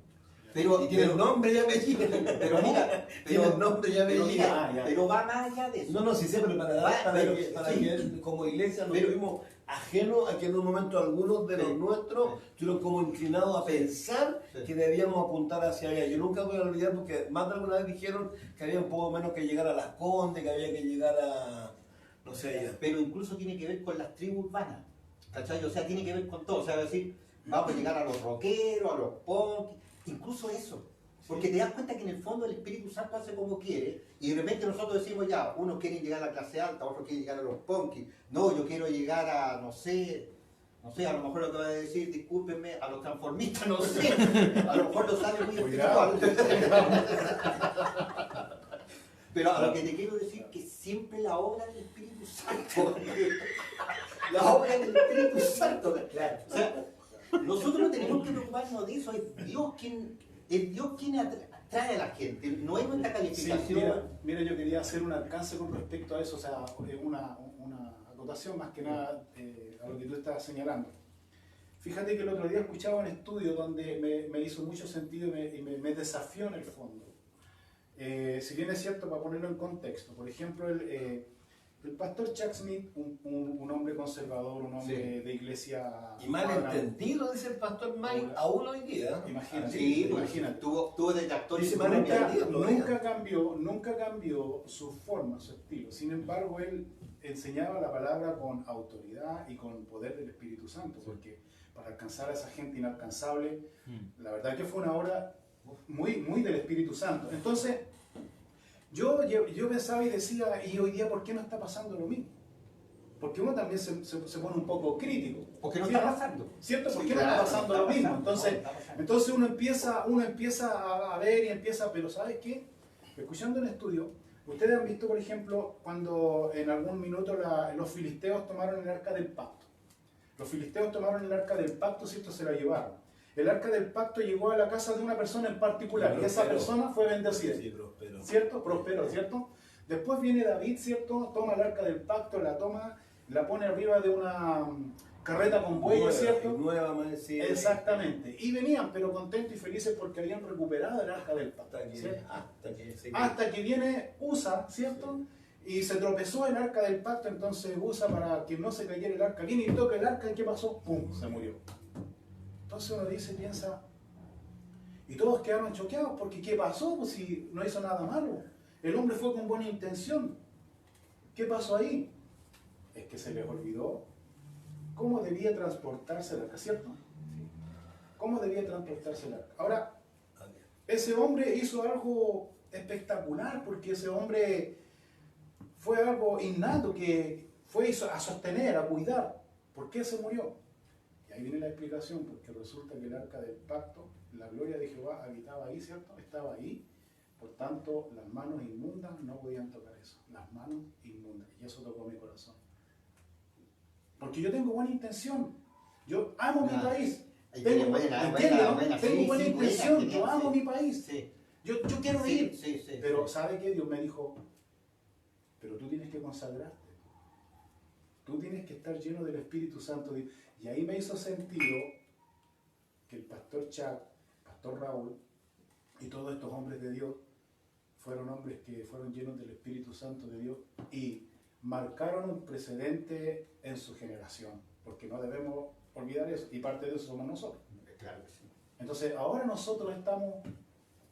Pero, Y tienen nombre y apellido. pero mira, Tienen nombre y pero, apellido. mira, Ah, ya. pero va más allá de eso. No, sí sé, pero Pero, para sí. que como iglesia nos Pero- fuimos ajenos a que en un momento algunos de los Sí. nuestros estuvieron como inclinados a Sí. pensar Sí. que debíamos apuntar hacia allá. Yo nunca voy a olvidar porque más de alguna vez dijeron que había un poco menos que llegar a Las Condes, que había que llegar a, no sé, allá. Pero incluso tiene que ver con las tribus urbanas, ¿cachai? O sea, tiene que ver con todo, o sea, decir, vamos a llegar a los rockeros, a los punk, incluso eso. Porque te das cuenta que en el fondo el Espíritu Santo hace como quiere, y de repente nosotros decimos ya, unos quieren llegar a la clase alta, otros quieren llegar a los punkies, no, yo quiero llegar a, no sé, a lo mejor lo que va a decir, discúlpenme, a los transformistas, no sé, a lo mejor no sale muy Cuidado. espiritual. Pero a lo que te quiero decir que siempre la obra del Espíritu Santo, la obra del Espíritu Santo, Claro. o sea, nosotros no tenemos que preocuparnos de eso, es Dios quien atrae a la gente, no es nuestra Sí, calificación. mira, yo quería hacer un alcance con respecto a eso, o sea, una acotación más que nada a lo que tú estás señalando. Fíjate que el otro día escuchaba un estudio donde me hizo mucho sentido y me desafió en el fondo. Si bien es cierto, para ponerlo en contexto, por ejemplo, el pastor Chuck Smith, un hombre conservador, un hombre Sí. de iglesia... Y malentendido, dice el pastor Mike, aún hoy día. Imagínate. Sí, imagínate. tuvo detractores. Dice, Nunca cambió su forma, su estilo. Sin embargo, él enseñaba la palabra con autoridad y con poder del Espíritu Santo, porque para alcanzar a esa gente inalcanzable, la verdad que fue una obra muy del Espíritu Santo. Entonces, yo pensaba y decía, ¿y hoy día por qué no está pasando lo mismo? Porque uno también se pone un poco crítico. Porque no ¿Sí, está pasando. ¿Cierto? ¿Por Sí, qué no claro, está pasando no lo está mismo? pasando, Entonces, no está pasando. entonces uno empieza a ver y empieza, pero ¿sabes qué? Escuchando un estudio, ustedes han visto, por ejemplo, cuando en algún minuto los filisteos tomaron el arca del pacto. Los filisteos tomaron el arca del pacto, ¿cierto? Se la llevaron. El arca del pacto llegó a la casa de una persona en particular y esa persona fue bendecida. Sí, próspero. ¿Cierto? Prosperó, ¿cierto? Después viene David, ¿cierto? Toma el arca del pacto, la toma, la pone arriba de una carreta con bueyes, ¿cierto? Nueva, más decir. Exactamente. Y venían, pero contentos y felices porque habían recuperado el arca del pacto. ¿cierto? Hasta que viene Usa, ¿cierto? Y se tropezó el arca del pacto, entonces Usa, para que no se cayera el arca, viene y toca el arca y ¿qué pasó? ¡Pum! Se murió. Entonces uno dice, piensa, y todos quedaron choqueados porque ¿qué pasó? Pues si no hizo nada malo. El hombre fue con buena intención. ¿Qué pasó ahí? Es que se les olvidó cómo debía transportarse el arca, ¿cierto? ¿Cómo debía transportarse el arca? Ahora, ese hombre hizo algo espectacular porque ese hombre fue algo innato que fue a sostener, a cuidar. ¿Por qué se murió? Y ahí viene la explicación, porque resulta que el arca del pacto, la gloria de Jehová habitaba ahí, ¿cierto? Estaba ahí, por tanto las manos inmundas no podían tocar eso, las manos inmundas, y eso tocó mi corazón. Porque yo tengo buena intención, yo amo mi país, tengo buena intención, yo amo mi país, Sí, yo quiero ir, sí, pero ¿sabe qué? Dios me dijo, pero tú tienes que consagrarte, tú tienes que estar lleno del Espíritu Santo. Y ahí me hizo sentido que el pastor Chuck, pastor Raúl y todos estos hombres de Dios fueron hombres que fueron llenos del Espíritu Santo de Dios y marcaron un precedente en su generación, porque no debemos olvidar eso, y parte de eso somos nosotros. claro que sí. Entonces ahora nosotros estamos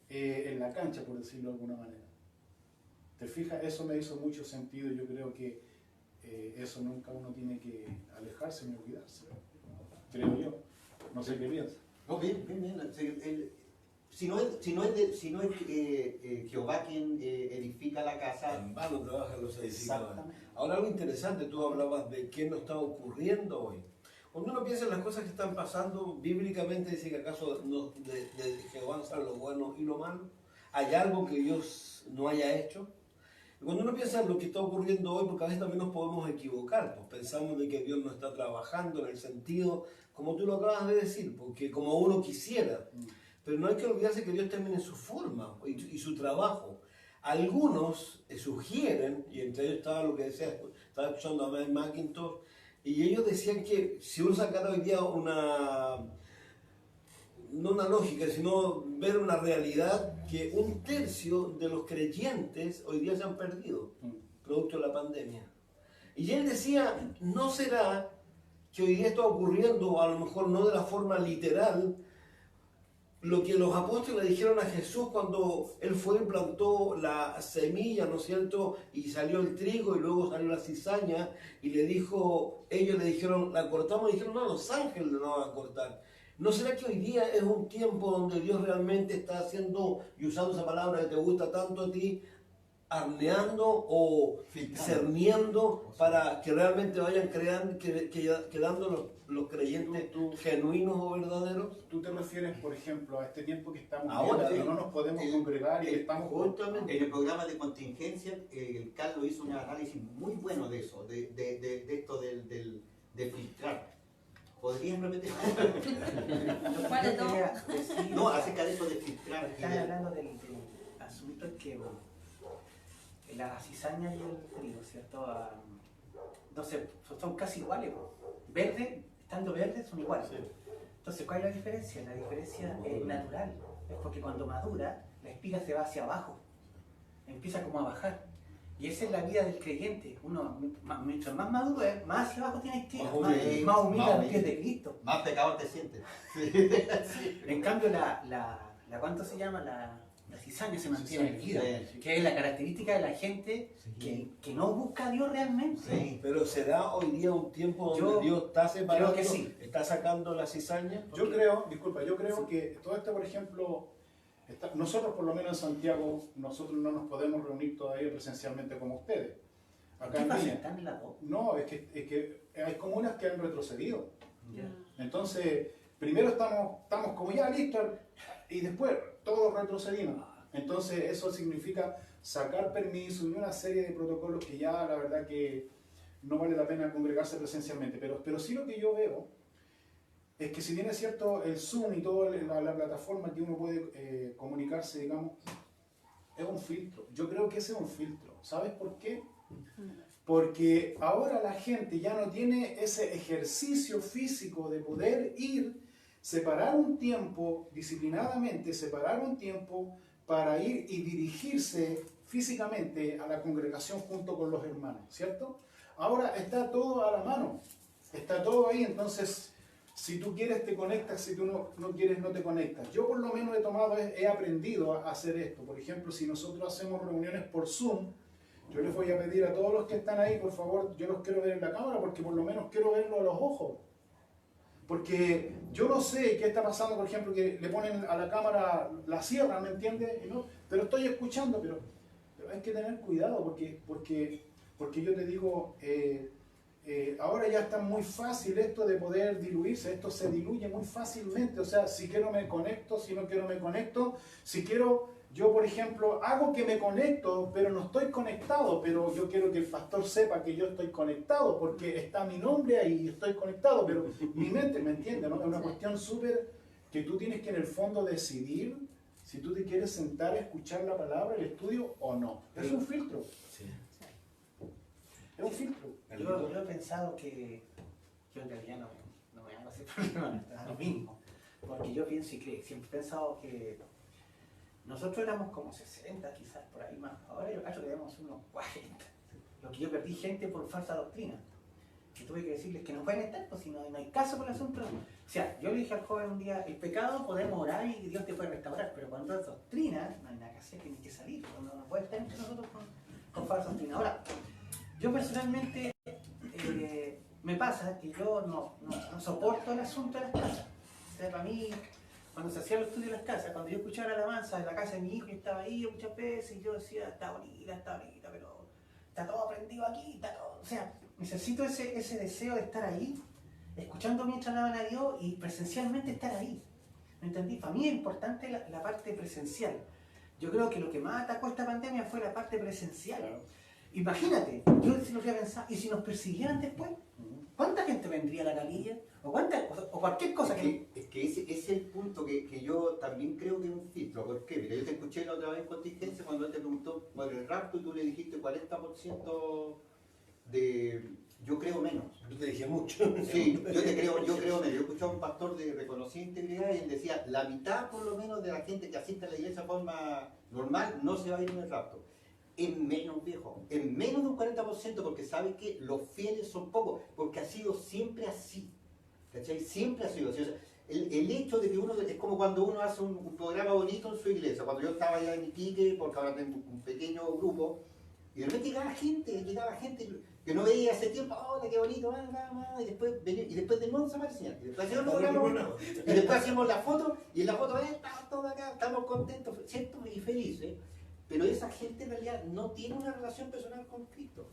en la cancha, por decirlo de alguna manera. ¿Te fijas? Eso me hizo mucho sentido. Yo creo que eso nunca uno tiene que alejarse ni olvidarse, creo yo. No sé qué piensa. No, bien, bien, bien. Si no es Jehová quien edifica la casa. En vano trabajan los edificadores. Exactamente. Ahora algo interesante, tú hablabas de qué nos está ocurriendo hoy. Cuando uno piensa en las cosas que están pasando, bíblicamente dice que acaso de Jehová sale lo bueno y lo malo. ¿Hay algo que Dios no haya hecho? Y cuando uno piensa en lo que está ocurriendo hoy, porque a veces también nos podemos equivocar, pues pensamos de que Dios no está trabajando en el sentido, como tú lo acabas de decir, porque como uno quisiera. Pero no hay que olvidarse que Dios también en su forma y su trabajo. Algunos sugieren, y entre ellos estaba lo que decía, estaba escuchando a Mike McIntosh, y ellos decían que si uno sacara hoy día no una lógica, sino ver una realidad, que 1/3 de los creyentes hoy día se han perdido, producto de la pandemia. Y él decía, ¿no será que hoy día está ocurriendo, a lo mejor no de la forma literal, lo que los apóstoles le dijeron a Jesús cuando él fue y plantó la semilla, ¿no es cierto? Y salió el trigo y luego salió la cizaña y ellos le dijeron, la cortamos, y dijeron, no, los ángeles la van a cortar. ¿No será que hoy día es un tiempo donde Dios realmente está haciendo, y usando esa palabra que te gusta tanto a ti, arneando o cerniendo para que realmente vayan quedando los creyentes genuinos o verdaderos? ¿Tú te refieres, por ejemplo, a este tiempo que estamos Ahora, viendo, que no nos podemos congregar y que estamos... Justamente. En el programa de contingencia, el Carlos hizo un análisis muy bueno de eso, de esto de filtrar. ¿Podrías repetir? Yo quería decir- No, acerca de eso de filtrar. Están hablando del asunto que la cizaña y el trigo, ¿cierto? Entonces son casi iguales. Verde, estando verdes son iguales. Sí. Entonces, ¿cuál es la diferencia? La diferencia es natural. Es porque cuando madura, la espiga se va hacia abajo. Empieza como a bajar. Y esa es la vida del creyente. Uno, mientras más maduro es, más hacia abajo tiene espiga. Más humilde a los pies de Cristo. Más pecador te sientes. En cambio, ¿cuánto se llama? La cizaña se mantiene erguida, que es la característica de la gente que no busca a Dios realmente. Sí. Pero ¿será hoy día un tiempo donde Yo Dios está separando, creo que sí. está sacando la cizaña? Yo creo que todo esto, por ejemplo, nosotros por lo menos en Santiago, nosotros no nos podemos reunir todavía presencialmente como ustedes. Acá ¿Qué en pasa? Viña. ¿Están en la voz? No, es que hay comunas que han retrocedido. Ya. Entonces, primero estamos como ya listos y después todos retrocedimos. Entonces, eso significa sacar permiso y una serie de protocolos que ya la verdad que no vale la pena congregarse presencialmente. Pero sí lo que yo veo es que si bien es cierto el Zoom y toda la plataforma que uno puede comunicarse, digamos, es un filtro. Yo creo que ese es un filtro. ¿Sabes por qué? Porque ahora la gente ya no tiene ese ejercicio físico de poder ir, separar un tiempo, disciplinadamente, separar un tiempo para ir y dirigirse físicamente a la congregación junto con los hermanos, ¿cierto? Ahora está todo a la mano, está todo ahí, entonces si tú quieres te conectas, si tú no quieres no te conectas. Yo por lo menos he aprendido a hacer esto. Por ejemplo, si nosotros hacemos reuniones por Zoom, yo les voy a pedir a todos los que están ahí, por favor, yo los quiero ver en la cámara porque por lo menos quiero verlo a los ojos. Porque yo no sé qué está pasando, por ejemplo, que le ponen a la cámara la sierra, ¿me entiendes? ¿No? Pero estoy escuchando, pero hay que tener cuidado porque yo te digo, ahora ya está muy fácil esto de poder diluirse, esto se diluye muy fácilmente, o sea, si quiero me conecto, si no quiero me conecto, si quiero, yo por ejemplo, hago que me conecto, pero no estoy conectado, pero yo quiero que el pastor sepa que yo estoy conectado, porque está mi nombre ahí y estoy conectado, pero mi mente, ¿me entiende? ¿No? Es una cuestión súper que tú tienes que en el fondo decidir si tú te quieres sentar a escuchar la palabra, el estudio o no. Es un filtro. Sí. Es un filtro. Yo he pensado que yo en realidad no me hago ese problema, es lo mismo. Porque yo pienso y creo, siempre he pensado que nosotros éramos como 60 quizás por ahí más. Ahora yo cacho que éramos unos 40. Lo que yo perdí gente por falsa doctrina. Y tuve que decirles que no pueden estar, pues si no hay caso por el asunto. O sea, yo le dije al joven un día, el pecado podemos orar y Dios te puede restaurar, pero cuando es doctrina, no hay nada que hacer, tienes que salir. No puede estar entre nosotros con falsa doctrina. Ahora, yo personalmente me pasa que yo no soporto el asunto de las casas. O sea, para mí, cuando se hacían los estudios de las casas, cuando yo escuchaba la alabanza en la casa de mi hijo y estaba ahí muchas veces, y yo decía, está bonita, pero está todo prendido aquí, está todo. O sea, necesito ese deseo de estar ahí, escuchando mientras alaban a Dios y presencialmente estar ahí. ¿Me entendí? Para mí es importante la parte presencial. Yo creo que lo que más atacó esta pandemia fue la parte presencial. Claro. Imagínate, yo si lo fui a pensar, ¿y si nos persiguieran después? ¿Cuánta gente vendría a la capilla? ¿O cualquier cosa que... Es que ese es el punto que yo también creo que es un filtro. ¿Por qué? Mira, yo te escuché la otra vez en contingencia cuando él te preguntó por el rapto y tú le dijiste 40% de... Yo creo menos. Yo te dije mucho. Sí, yo creo menos. Yo escuché a un pastor de reconocida integridad y él decía, la mitad por lo menos de la gente que asiste a la iglesia de forma normal no se va a ir en el rapto. Es menos, viejo, es menos de un 40% porque sabe que los fieles son pocos, porque ha sido siempre así, ¿cachai? Siempre ha sido así. O sea, el hecho de que uno, es como cuando uno hace un programa bonito en su iglesia, cuando yo estaba allá en Iquique, porque ahora tengo un pequeño grupo, y de repente llegaba gente que no veía hace tiempo, ¡hola, qué bonito! Y después venía, y después de nuevo se aparecían, y después hacíamos el programa, y después hacíamos la foto, y en la foto, estamos todos acá, estamos contentos, ¿cierto? Y felices. Pero esa gente en realidad no tiene una relación personal con Cristo.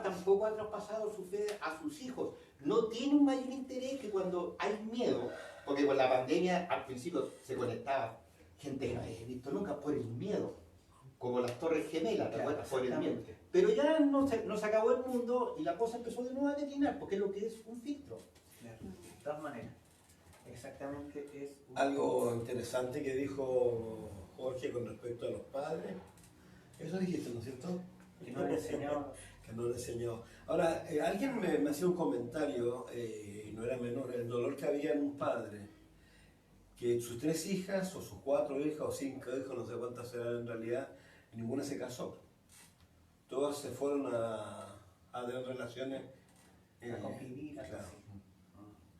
Tampoco ha traspasado su fe a sus hijos. No tiene un mayor interés que cuando hay miedo, porque con la pandemia al principio se conectaba gente que no había visto nunca por el miedo, como las Torres Gemelas, ¿te acuerdas? Por el miedo. Pero ya nos acabó el mundo y la cosa empezó de nuevo a declinar, porque es lo que es un filtro. De todas maneras, exactamente es... Algo interesante que dijo Jorge con respecto a los padres. Eso dijiste, ¿no es cierto? Que no le enseñó. Que no le enseñó. Ahora, alguien me hacía un comentario, y no era menor, el dolor que había en un padre, que sus 3 hijas, o sus 4 hijas, o 5 hijos, no sé cuántas eran en realidad, y ninguna se casó. Todas se fueron a tener relaciones. A convivir, claro. así.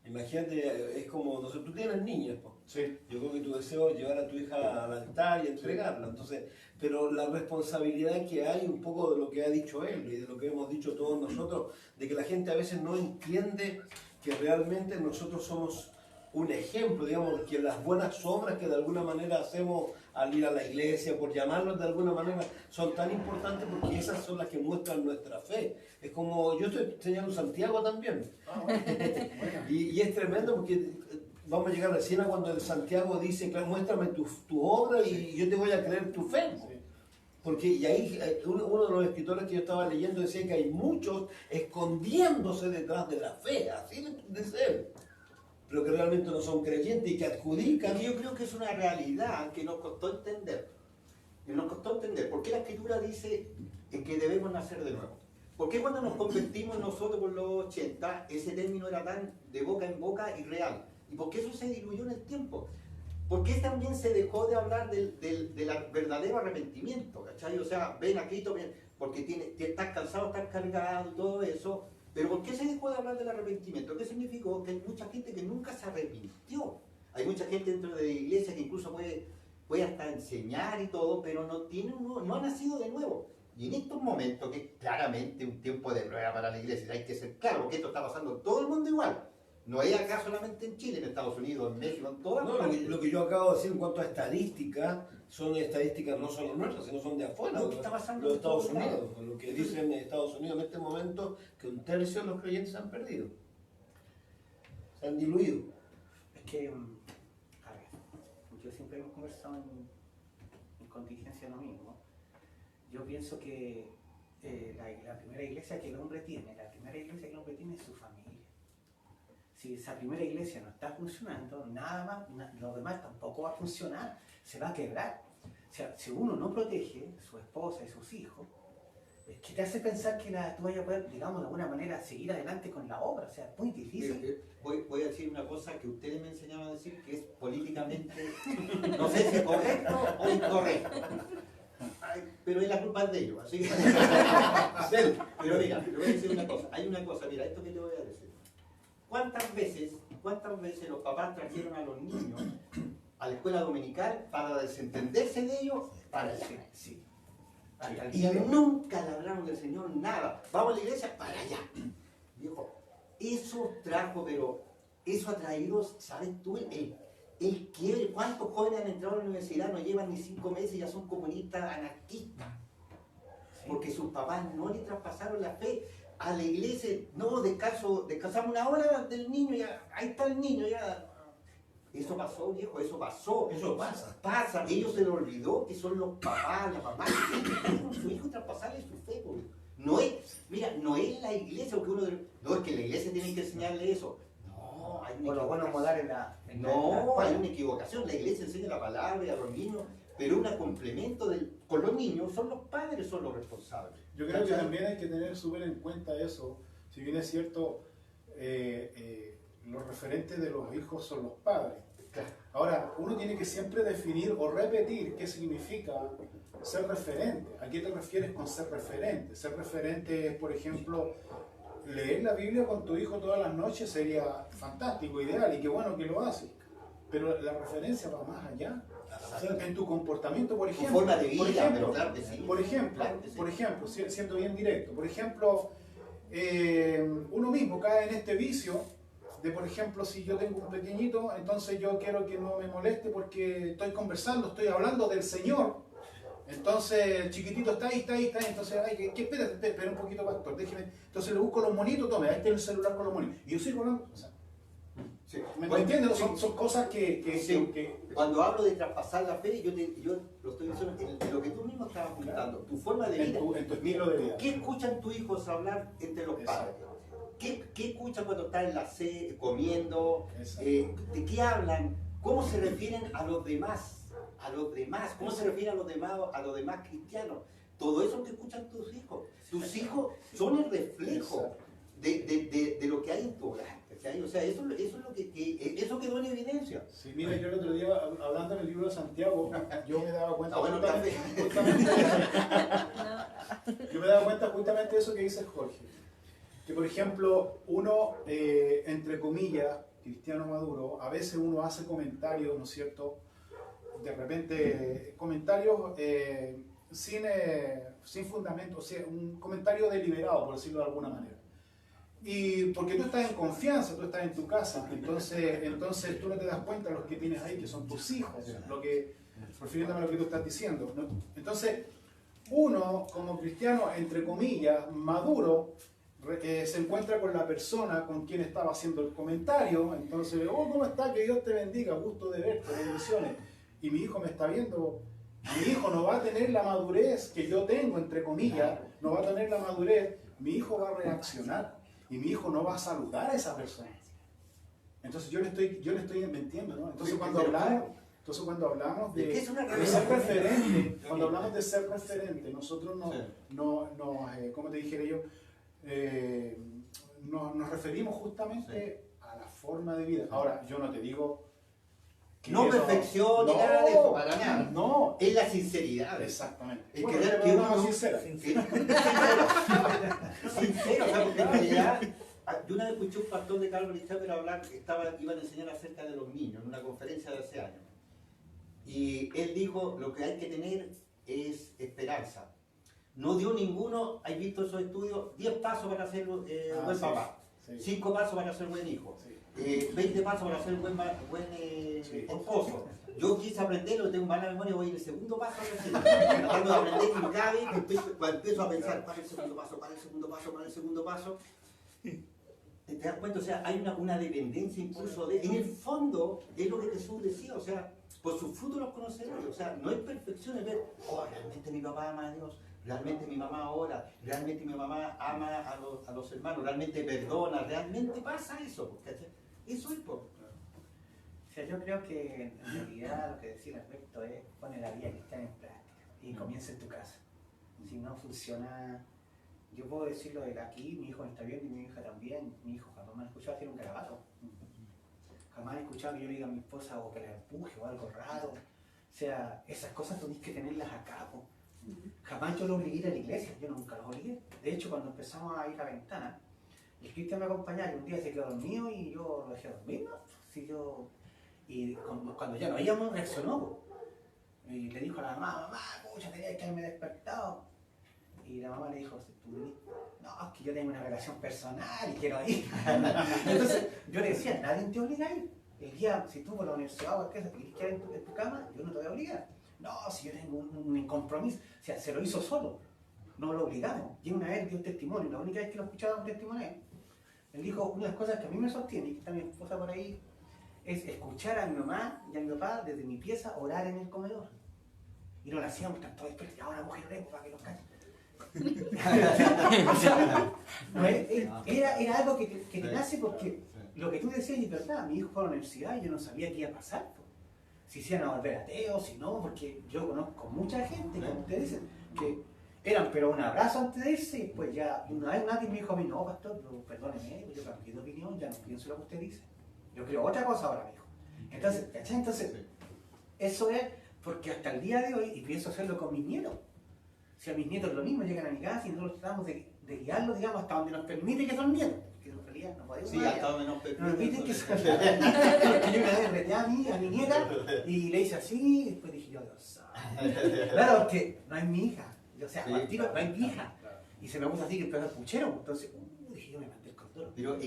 Imagínate, es como, no sé, tú tienes niñas, pues. Sí. Yo creo que tu deseo es llevar a tu hija al altar y entregarla. Entonces, pero la responsabilidad que hay, un poco de lo que ha dicho él y de lo que hemos dicho todos nosotros, de que la gente a veces no entiende que realmente nosotros somos un ejemplo, digamos, que las buenas obras que de alguna manera hacemos al ir a la iglesia, por llamarlos de alguna manera, son tan importantes porque esas son las que muestran nuestra fe. Es como, yo estoy enseñando Santiago también. Y es tremendo porque vamos a llegar recién a cuando el Santiago dice, claro, muéstrame tu obra y yo te voy a creer tu fe. Porque y ahí uno de los escritores que yo estaba leyendo decía que hay muchos escondiéndose detrás de la fe, así de ser, pero que realmente no son creyentes y que adjudican. Y yo creo que es una realidad que nos costó entender. ¿Por qué la Escritura dice que debemos nacer de nuevo? ¿Por qué cuando nos convertimos nosotros por los 80, ese término era tan de boca en boca y real? ¿Y por qué eso se diluyó en el tiempo? ¿Por qué también se dejó de hablar del verdadero arrepentimiento? ¿Cachai? O sea, ven a Cristo, porque estás cansado, estás cargado y todo eso. Pero ¿por qué se dejó de hablar del arrepentimiento? ¿Qué significó? Que hay mucha gente que nunca se arrepintió. Hay mucha gente dentro de la iglesia que incluso puede hasta enseñar y todo, pero no ha nacido de nuevo. Y en estos momentos, que es claramente un tiempo de prueba para la iglesia, hay que ser claro, porque esto está pasando en todo el mundo igual. No es acá solamente en Chile, en Estados Unidos, en México, en todas partes. Lo que yo acabo de decir en cuanto a estadísticas, son estadísticas no solo nuestras, sino son de afuera, Lo que está pasando los en todos Estados Unidos. Lo que dicen en Estados Unidos en este momento, que 1/3 de los creyentes se han perdido. Se han diluido. Es que, a ver, yo siempre hemos conversado en contingencia lo mismo. Yo pienso que la primera iglesia que el hombre tiene, es su familia. Si esa primera iglesia no está funcionando, nada más, lo demás tampoco va a funcionar, se va a quebrar. O sea, si uno no protege a su esposa y sus hijos, ¿qué te hace pensar que tú vayas a poder, digamos, de alguna manera seguir adelante con la obra? O sea, es muy difícil. Voy a decir una cosa que ustedes me enseñaban a decir, que es políticamente, no sé si es correcto o incorrecto. Pero es la culpa de ellos, así que... Pero mira, te voy a decir una cosa. Hay una cosa, mira, esto que te voy a decir. ¿Cuántas veces los papás trajeron a los niños a la escuela dominical para desentenderse de ellos? Para allá. Sí. Y nunca le hablaron del Señor nada. Vamos a la iglesia para allá. Viejo, eso trajo, pero eso ha traído, ¿sabes tú? El quiebre. ¿Cuántos jóvenes han entrado a la universidad, no llevan ni 5 meses y ya son comunistas anarquistas? Porque sus papás no le traspasaron la fe a la iglesia. No, descansamos una hora del niño, ya, ahí está el niño, ya. Eso pasó, viejo, eso pasó. Eso pasa. Pasa, ellos se les olvidó que son los papás, las mamás que tienen con su hijo traspasarle su fe, porque no es, mira, no es la iglesia, porque no es que la iglesia tiene que enseñarle eso. No, hay una Por los buenos modales en la no, hay una equivocación. La iglesia enseña la palabra y a los niños, pero un complemento con los niños son los padres, son los responsables. Yo creo que también hay que tener súper en cuenta eso. Si bien es cierto, los referentes de los hijos son los padres. Ahora, uno tiene que siempre definir o repetir qué significa ser referente. ¿A qué te refieres con ser referente? Ser referente es, por ejemplo, leer la Biblia con tu hijo todas las noches sería fantástico, ideal, y qué bueno que lo haces. Pero la referencia va más allá. En tu comportamiento, por ejemplo. Tu forma de vida, pero claro que sí. Por ejemplo, siendo bien directo, por ejemplo, uno mismo cae en este vicio de, por ejemplo, si yo tengo un pequeñito, entonces yo quiero que no me moleste porque estoy conversando, estoy hablando del Señor. Entonces el chiquitito está ahí, entonces, ay, espera un poquito, pastor, déjeme. Entonces le busco los monitos, tome, ahí está el celular con los monitos. Y yo sigo hablando. O sea, sí. ¿me entiendes? Son cosas que... Cuando hablo de traspasar la fe, yo lo estoy diciendo en lo que tú mismo estabas apuntando, tu forma de vida. En tu estilo de vida. ¿Qué escuchan tus hijos hablar entre los padres? ¿Qué escuchan cuando están en la sede, comiendo? ¿De qué hablan? ¿Cómo se refieren a los demás? ¿Cómo se refieren a los demás cristianos? Todo eso que escuchan tus hijos. Tus hijos son el reflejo de lo que hay en tu hogar. O sea, eso es lo eso quedó en evidencia. Sí, mira, yo el otro día, hablando en el libro de Santiago, yo me daba cuenta yo me daba cuenta justamente de eso que dice Jorge. Que, por ejemplo, uno, entre comillas, cristiano maduro, a veces uno hace comentarios, ¿no es cierto? De repente, comentarios sin fundamento, o sea, un comentario deliberado, por decirlo de alguna manera. Y porque tú estás en confianza, tú estás en tu casa, entonces tú no te das cuenta de los que tienes ahí, que son tus hijos, refiriéndome a lo que tú estás diciendo, ¿no? Entonces, uno, como cristiano, entre comillas, maduro, se encuentra con la persona con quien estaba haciendo el comentario, entonces, ¿cómo está? Que Dios te bendiga, gusto de verte, bendiciones. Y mi hijo me está viendo, mi hijo no va a tener la madurez que yo tengo, entre comillas, no va a tener la madurez, mi hijo va a reaccionar. Y mi hijo no va a saludar a esa persona. Entonces yo le estoy mintiendo, ¿no? Entonces cuando hablamos de ser referente, cuando hablamos de ser referente, nosotros como te dijera yo, nos referimos justamente a la forma de vida. Ahora, yo no te digo que no perfección ni nada de eso, para nada. No. Es la sinceridad. Exactamente. Es querer que uno sincero. Sincero, o sea, porque en realidad, yo una vez escuché un pastor de Calvary Chapel hablar, iban a enseñar acerca de los niños en una conferencia de hace años. Y él dijo, lo que hay que tener es esperanza. No dio ninguno, ¿has visto esos estudios? 10 pasos para ser buen papá, 5 pasos para ser buen hijo. 20 pasos para ser buen esposo. Yo quise aprenderlo, tengo mala memoria, voy en el segundo paso tratando de aprender y cada vez cuando empiezo a pensar, para el segundo paso. ¿Te das cuenta? O sea, hay una dependencia incluso en el fondo, es lo que Jesús decía, o sea, por sus frutos los conoceréis. O sea, no hay perfección en ver, realmente mi papá ama a Dios, realmente mi mamá ora, realmente mi mamá ama a los hermanos, realmente perdona, realmente pasa eso. Eso es por... O sea, yo creo que en realidad lo que decía Alberto es poner la vida cristiana en práctica y comienza en tu casa. Si no funciona, yo puedo decirlo de aquí, mi hijo me está viendo y mi hija también. Mi hijo jamás me ha escuchado hacer un garabato. Jamás he escuchado que yo le diga a mi esposa o que la empuje o algo raro. O sea, esas cosas tenéis que tenerlas a cabo. Jamás yo lo obligué a ir a la iglesia, yo nunca lo obligué. De hecho, cuando empezamos a ir a la ventana, el Cristian me acompañaba y un día se quedó dormido y yo lo dejé dormir, ¿no? Y cuando ya no íbamos, reaccionó. Y le dijo a la mamá, pucha, tenía que haberme despertado. Y la mamá le dijo, ¿tú viniste? No, es que yo tengo una relación personal y quiero ir. Entonces yo le decía, nadie te obliga a ir. El día, si tú por la universidad o qué, quieres quedar en tu cama, yo no te voy a obligar. No, si yo tengo un compromiso. O sea, se lo hizo solo. No lo obligamos. Y una vez dio un testimonio, la única vez que lo escuchaba un testimonio, él dijo una de las cosas que a mí me sostiene, y que está mi esposa por ahí, es escuchar a mi mamá y a mi papá desde mi pieza orar en el comedor. Y no lo hacíamos tanto después, y ahora mujer oremos para que nos callen. O sea, era algo que te nace porque lo que tú decías es verdad. Mi hijo fue a la universidad y yo no sabía qué iba a pasar. Si se iban a volver ateos, si no, porque yo conozco mucha gente, como ustedes dicen, que eran pero un abrazo antes de irse y pues ya, una vez nadie me dijo a mí, no, pastor, perdóneme, yo cambié de opinión, ya no pienso lo que usted dice. Yo creo otra cosa ahora, me dijo. Entonces, ¿cachai? Entonces, eso es porque hasta el día de hoy, y pienso hacerlo con mis nietos, si a mis nietos lo mismo llegan a mi casa y nosotros tratamos de guiarlos, digamos, hasta donde nos permite que son nietos, porque en realidad no podemos. Sí, hasta donde nos permite. Nos permiten que son porque yo una vez reté a mi nieta y le hice así, y después dije yo, Dios santo. Claro, porque no es mi hija. O sea, Sí, al tiro, claro. no es mi hija. Y se me puso así que empezó el puchero. Entonces, dije yo, me mandé el condoro. Pero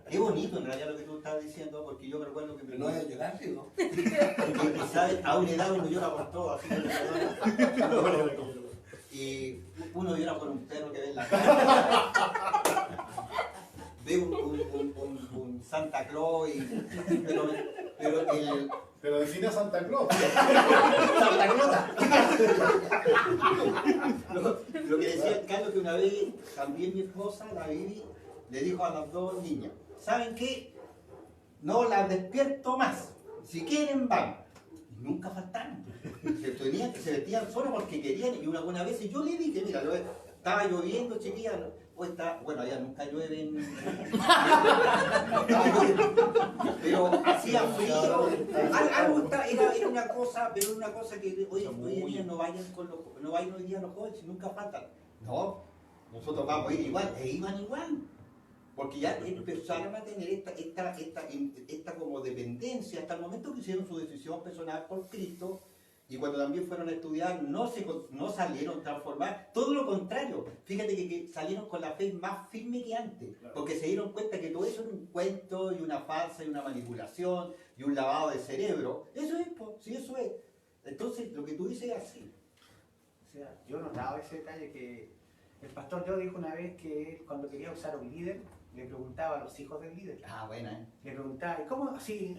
qué bonito en realidad lo que tú estás diciendo, porque yo me recuerdo que Pero no voy a llorar, digo. porque sabes, a una edad uno llora por todo, así que y uno llora por un perro que ve en la calle, ve un Santa Claus, pero el Pero define a Santa Claus. Santa Clota. Lo que decía el Carlos, que una vez también mi esposa, la Vivi, le dijo a las dos niñas, ¿saben qué? No las despierto más. Si quieren, van. Y nunca faltaron. Se vestían solo porque querían. Y una buena vez yo le dije, mira, estaba lloviendo, chiquilla. Bueno, allá nunca llueve pero hacía frío. Era una cosa, pero una cosa que hoy en día no vayan hoy día los jóvenes, nunca faltan. No, nosotros vamos a ir igual, e iban igual. Porque ya empezaron a tener esta como dependencia hasta el momento que hicieron su decisión personal por Cristo. Y cuando también fueron a estudiar, no salieron transformados, todo lo contrario. Fíjate que salieron con la fe más firme que antes, porque se dieron cuenta que todo eso era un cuento y una farsa y una manipulación y un lavado de cerebro. Eso es, pues, sí, eso es. Entonces, lo que tú dices es así. O sea, yo notaba ese detalle que el pastor Joe dijo una vez que cuando quería usar un líder, le preguntaba a los hijos del líder. Ah, buena, Le preguntaba, ¿y cómo así?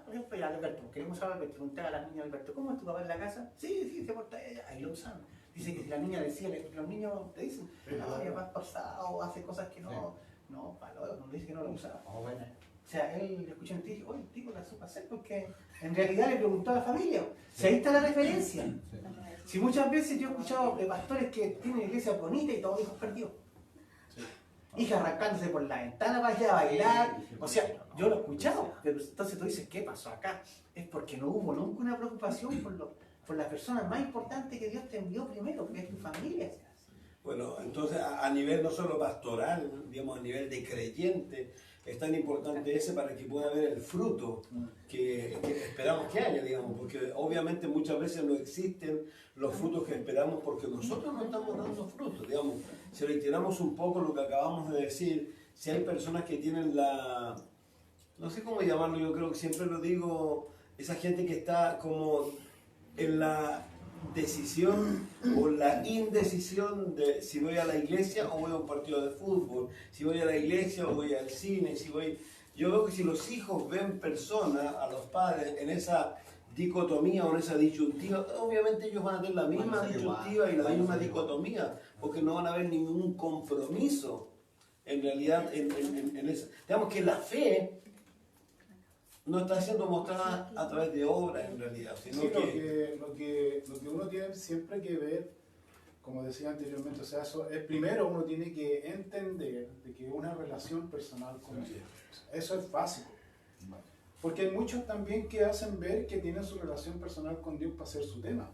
Por ejemplo, ya Alberto, queremos saber, le preguntaba a las niñas, Alberto, ¿cómo es tu papá en la casa? Sí, se porta ella, ahí lo usan. Dice que si la niña decía, los niños te dicen, no, mi papá es pasado, hace cosas que no, no, no dice que no lo usa. oh, buena. O sea, él le escuchó en ti y dijo, oye, el tipo la supo hacer porque en realidad le preguntó a la familia. Si ahí está la referencia. Si muchas veces yo he escuchado de pastores que tienen iglesias bonitas y todos hijos perdidos. Hija arrancándose por la ventana para allá a bailar. O sea, yo lo he escuchado. Pero entonces tú dices, ¿qué pasó acá? Es porque no hubo nunca una preocupación por las personas más importantes que Dios te envió primero, que es tu familia. Bueno, entonces a nivel no solo pastoral, digamos a nivel de creyente, es tan importante ese para que pueda haber el fruto que esperamos que haya, digamos, porque obviamente muchas veces no existen los frutos que esperamos porque nosotros no estamos dando frutos, digamos. Si reiteramos un poco lo que acabamos de decir, si hay personas que tienen no sé cómo llamarlo, yo creo que siempre lo digo, esa gente que está como en la decisión o la indecisión de si voy a la iglesia o voy a un partido de fútbol, si voy a la iglesia o voy al cine, yo veo que si los hijos ven personas, a los padres, en esa dicotomía o en esa disyuntiva, obviamente ellos van a tener la misma disyuntiva y la misma dicotomía, porque no van a ver ningún compromiso en realidad en eso. Digamos que la fe no está siendo mostrada a través de obras en realidad, sino Sí, lo que uno tiene siempre que ver, como decía anteriormente, o sea, primero uno tiene que entender de que una relación personal con Dios, eso es básico. Porque hay muchos también que hacen ver que tienen su relación personal con Dios para ser su tema.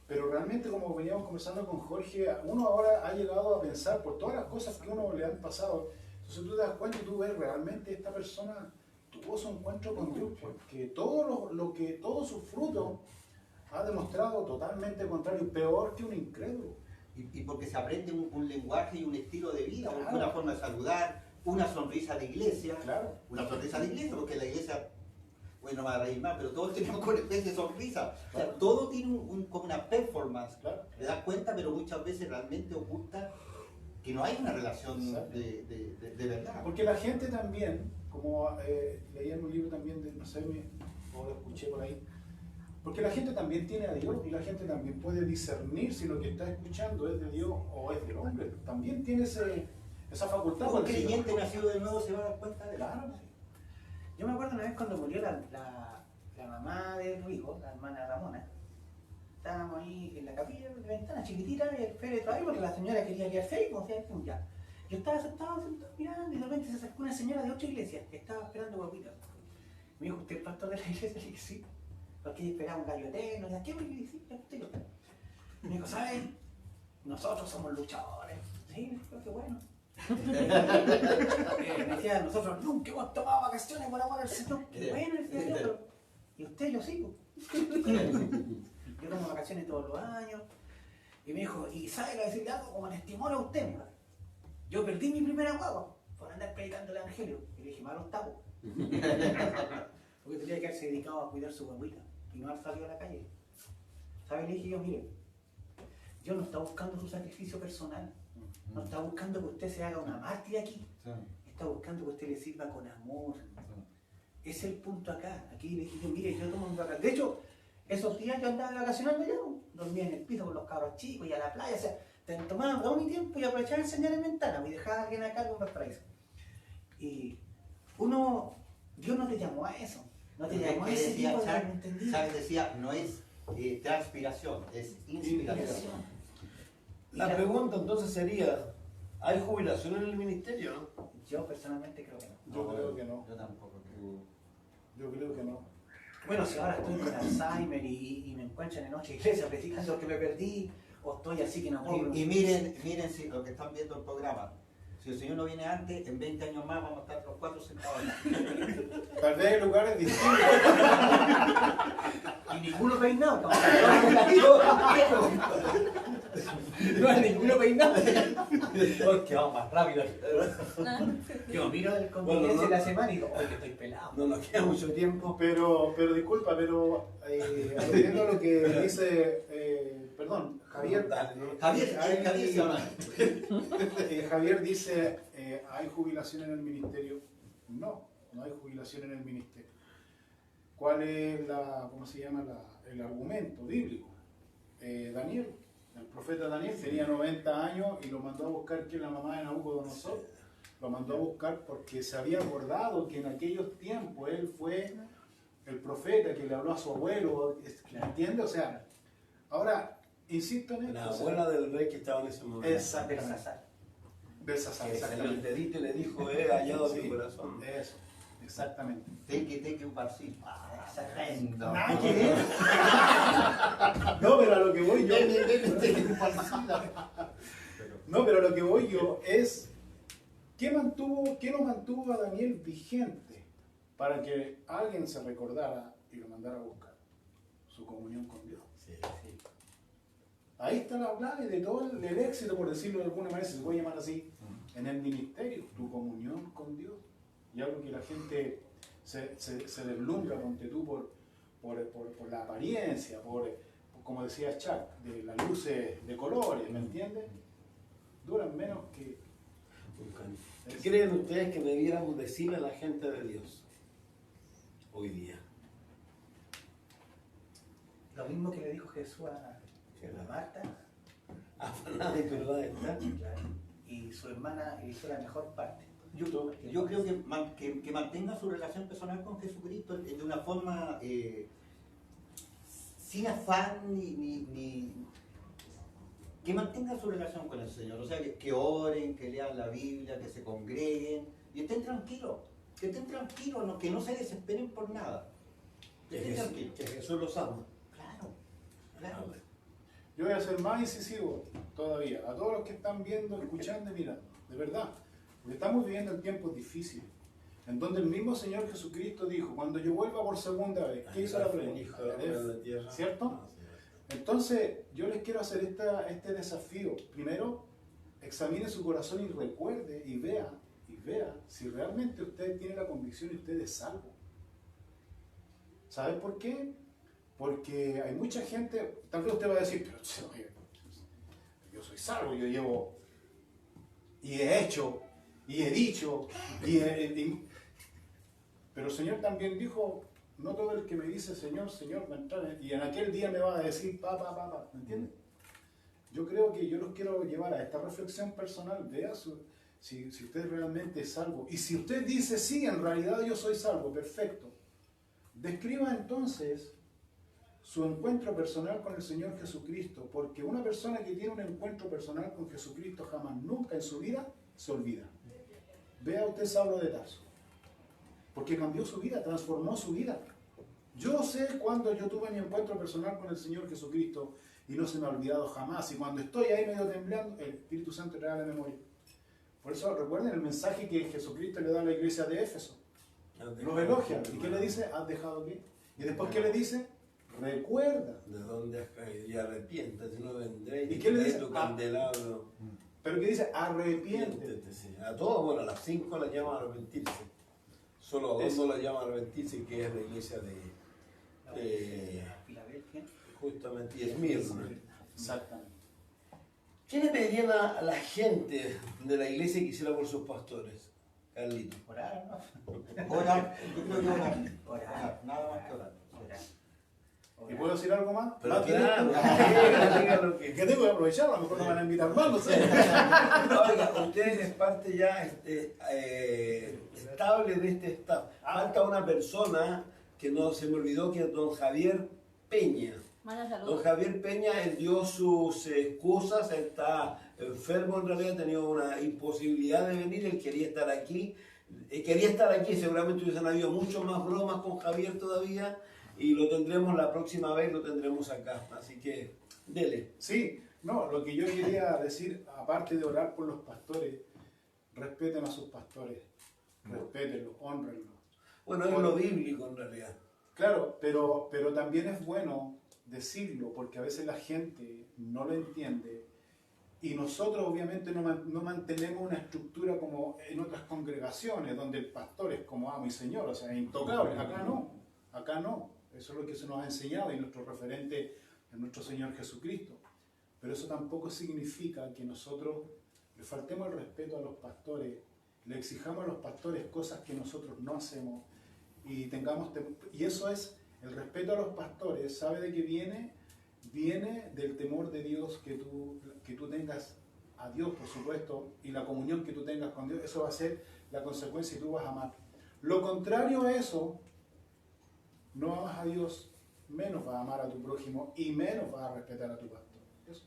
Pero realmente, como veníamos conversando con Jorge, uno ahora ha llegado a pensar por todas las cosas que uno le han pasado. Entonces tú te das cuenta y tú ves realmente esta persona tuvo su encuentro con Dios, porque todo su fruto ha demostrado totalmente contrario, peor que un incrédulo. y porque se aprende un lenguaje y un estilo de vida, Claro. una forma de saludar, una sonrisa de iglesia, Claro. una sonrisa de iglesia, porque la iglesia, bueno, no me va a reír más, pero todos tenemos una especie de sonrisa. O sea, Claro. todo tiene como una performance, Claro. te das cuenta, pero muchas veces realmente oculta que no hay una relación Exacto. de verdad. Porque la gente también, como leía en un libro también, no sé, o lo escuché por ahí, porque la gente también tiene a Dios y la gente también puede discernir si lo que está escuchando es de Dios o es del hombre. También tiene esa facultad. Un por decirlo. creyente nacido de nuevo se va a dar cuenta de eso. Claro. Yo me acuerdo una vez cuando murió la mamá de Rigo, la hermana Ramona. Estábamos ahí en la capilla, de ventana chiquitita, y el féretro ahí, porque la señora quería quedar feliz, como decía, ya. Yo estaba sentado mirando y de repente se acercó una señora de otra iglesia que estaba esperando guapita. Me dijo, ¿usted es pastor de la iglesia? Le dije, sí. Porque ella esperaba un gallo eterno. ¿Ya qué? Le dije, sí, ya usted lo está. Me dijo, ¿sabes? Nosotros somos luchadores. Sí, pero qué bueno. Me decía, nosotros nunca hemos tomado vacaciones por amor al Señor. Qué bueno, decía yo, pero... ¿Y usted? Yo sí, pues. Yo tomo vacaciones todos los años. Y me dijo, ¿y sabe lo decirle algo como testimonio a usted? ¿No? Yo perdí mi primera guagua por andar predicando el evangelio. Y le dije, malo estaba. Porque tenía que haberse dedicado a cuidar su guaguita y no haber salido a la calle. ¿Sabe? Le dije yo, mire, yo no estaba buscando su sacrificio personal. No está buscando que usted se haga una mártir aquí. Está buscando que usted le sirva con amor. Es el punto acá. Aquí le dije yo, mire, yo tomo un vacaciones. De hecho, esos días yo andaba vacacionando allá, dormía en el piso con los cabros chicos y a la playa. O sea, tomaba todo mi tiempo y aprovechaba el señal en ventana y dejaba a alguien acá con Valparaíso. Y Dios no te llamó a eso. No te llamó a ese tipo de entendido. Chávez decía, no es transpiración, es inspiración. La pregunta entonces sería, ¿hay jubilación en el ministerio? ¿No? Yo personalmente creo que no. Yo creo que no. Yo tampoco creo. Yo creo que no. Bueno, si ahora estoy con Alzheimer y me encuentran en otra iglesia predicando que me perdí, o estoy así que no puedo. Y miren si los que están viendo el programa, si el Señor no viene antes, en 20 años más vamos a estar los 4 sentados acá. Tal vez hay lugares distintos. Y ninguno peinado, como no hay ninguno peinado. Porque vamos más rápido. Yo miro el contingencia de la semana y digo, oye, estoy pelado. No nos queda mucho tiempo. Pero disculpa, atendiendo a lo que dice, perdón, Javier. Dale, ¿no? Javier se llama. Javier dice, ¿hay jubilación en el ministerio? No, no hay jubilación en el ministerio. ¿Cuál es cómo se llama el argumento bíblico? Daniel, el profeta Daniel tenía 90 años y lo mandó a buscar que la mamá de Nabucodonosor. Lo mandó a buscar porque se había acordado que en aquellos tiempos él fue el profeta que le habló a su abuelo, ¿entiende? O sea, ahora, insisto en esto. La o sea, abuela del rey que estaba en ese momento. Exactamente. Belsasar, Que salió el exactamente. dedito y le dijo, hallado Sí, mi corazón. eso, exactamente. Take un parcito. Exactamente. Nada que ver. No, pero a lo que voy yo. No, pero a lo que voy yo es ¿qué lo mantuvo a Daniel vigente para que alguien se recordara y lo mandara a buscar? Su comunión con Dios. Sí. Ahí está la clave de todo el éxito, por decirlo de alguna manera, si se puede llamar así, en el ministerio, tu comunión con Dios. Y algo que la gente se deslumbra, ponte tú, por la apariencia, como decía Chuck, de las luces de colores, ¿me entiendes? Duran menos que... ¿Qué creen ustedes que debiéramos decirle a la gente de Dios hoy día? Lo mismo que le dijo Jesús a Marta. Afanada y verdad está. Y su hermana hizo la mejor parte. Yo creo que mantenga su relación personal con Jesucristo de una forma sin afán que mantenga su relación con el Señor. O sea, que oren, que lean la Biblia, que se congreguen y estén tranquilos. Que estén tranquilos, que no se desesperen por nada. Que estén tranquilos. Que Jesús los ama. Claro. Yo voy a ser más incisivo todavía, a todos los que están viendo, escuchando y mirando, de verdad, porque estamos viviendo en tiempos difíciles, en donde el mismo Señor Jesucristo dijo, cuando yo vuelva por segunda vez, ¿qué hizo la pregunta? ¿Cierto? Entonces, yo les quiero hacer este desafío. Primero, examine su corazón y recuerde y vea si realmente usted tiene la convicción y usted es salvo. ¿Sabe por qué? Porque hay mucha gente, tal vez usted va a decir, pero yo soy salvo, yo llevo, y he hecho, y he dicho, pero el Señor también dijo, no todo el que me dice Señor, Señor, va a entrar, y en aquel día me va a decir, ¿me entiende? Yo creo que yo los quiero llevar a esta reflexión personal, vea si usted realmente es salvo, y si usted dice, sí, en realidad yo soy salvo, perfecto, describa entonces su encuentro personal con el Señor Jesucristo, porque una persona que tiene un encuentro personal con Jesucristo jamás, nunca en su vida, se olvida. Vea usted Saulo de Tarso, porque cambió su vida, transformó su vida. Yo sé cuando yo tuve mi encuentro personal con el Señor Jesucristo y no se me ha olvidado jamás, y cuando estoy ahí medio temblando, el Espíritu Santo trae la memoria. Por eso recuerden el mensaje que Jesucristo le da a la iglesia de Éfeso. Los elogia. ¿Y qué le dice? ¿Has dejado qué? Y después, ¿qué le dice? Recuerda. ¿De dónde has caído? Y arrepiéntate, no vendré. ¿Y qué le dice? Tu candelabro. Pero que dice, arrepiéntete. Sí. A todos, bueno, a las 5 las llaman a arrepentirse. Solo a dos no las llaman a arrepentirse, que es la iglesia de Filadelfia. justamente, y Esmirna. Exactamente. ¿Qué le pedirían a la gente de la iglesia que hiciera por sus pastores, Carlito? Orar, ¿no? Orar, yo creo que orar. Orar. Nada más que orar. Orar. ¿Y puedo decir algo más? Pero ¿Más claro, directo? diga lo que... ¿Qué tengo que aprovechar? A lo mejor no me van a invitar más, no sé. Oiga, usted es parte ya estable de este staff. Falta una persona que no se me olvidó, que es don Javier Peña. Manda Don saludos. Javier Peña, él dio sus excusas, él está enfermo en realidad, ha tenido una imposibilidad de venir, él quería estar aquí. Seguramente hubiesen habido mucho más bromas con Javier todavía, y lo tendremos la próxima vez, lo tendremos acá. Así que, dele. Sí, no, lo que yo quería decir, aparte de orar por los pastores, respeten a sus pastores, respétenlos, honrenlos. Bueno, es lo bíblico en realidad. Claro, pero también es bueno decirlo, porque a veces la gente no lo entiende, y nosotros obviamente no mantenemos una estructura como en otras congregaciones, donde el pastor es como amo y señor, o sea, intocable. Acá no. Eso es lo que se nos ha enseñado, y nuestro referente es nuestro Señor Jesucristo. Pero eso tampoco significa que nosotros le faltemos el respeto a los pastores, le exijamos a los pastores cosas que nosotros no hacemos, y eso es el respeto a los pastores. ¿Sabe de qué viene? Viene del temor de Dios, que tú tengas a Dios, por supuesto, y la comunión que tú tengas con Dios. Eso va a ser la consecuencia, y tú vas a amar. Lo contrario a eso, no amas a Dios, menos vas a amar a tu prójimo y menos vas a respetar a tu pastor. Eso.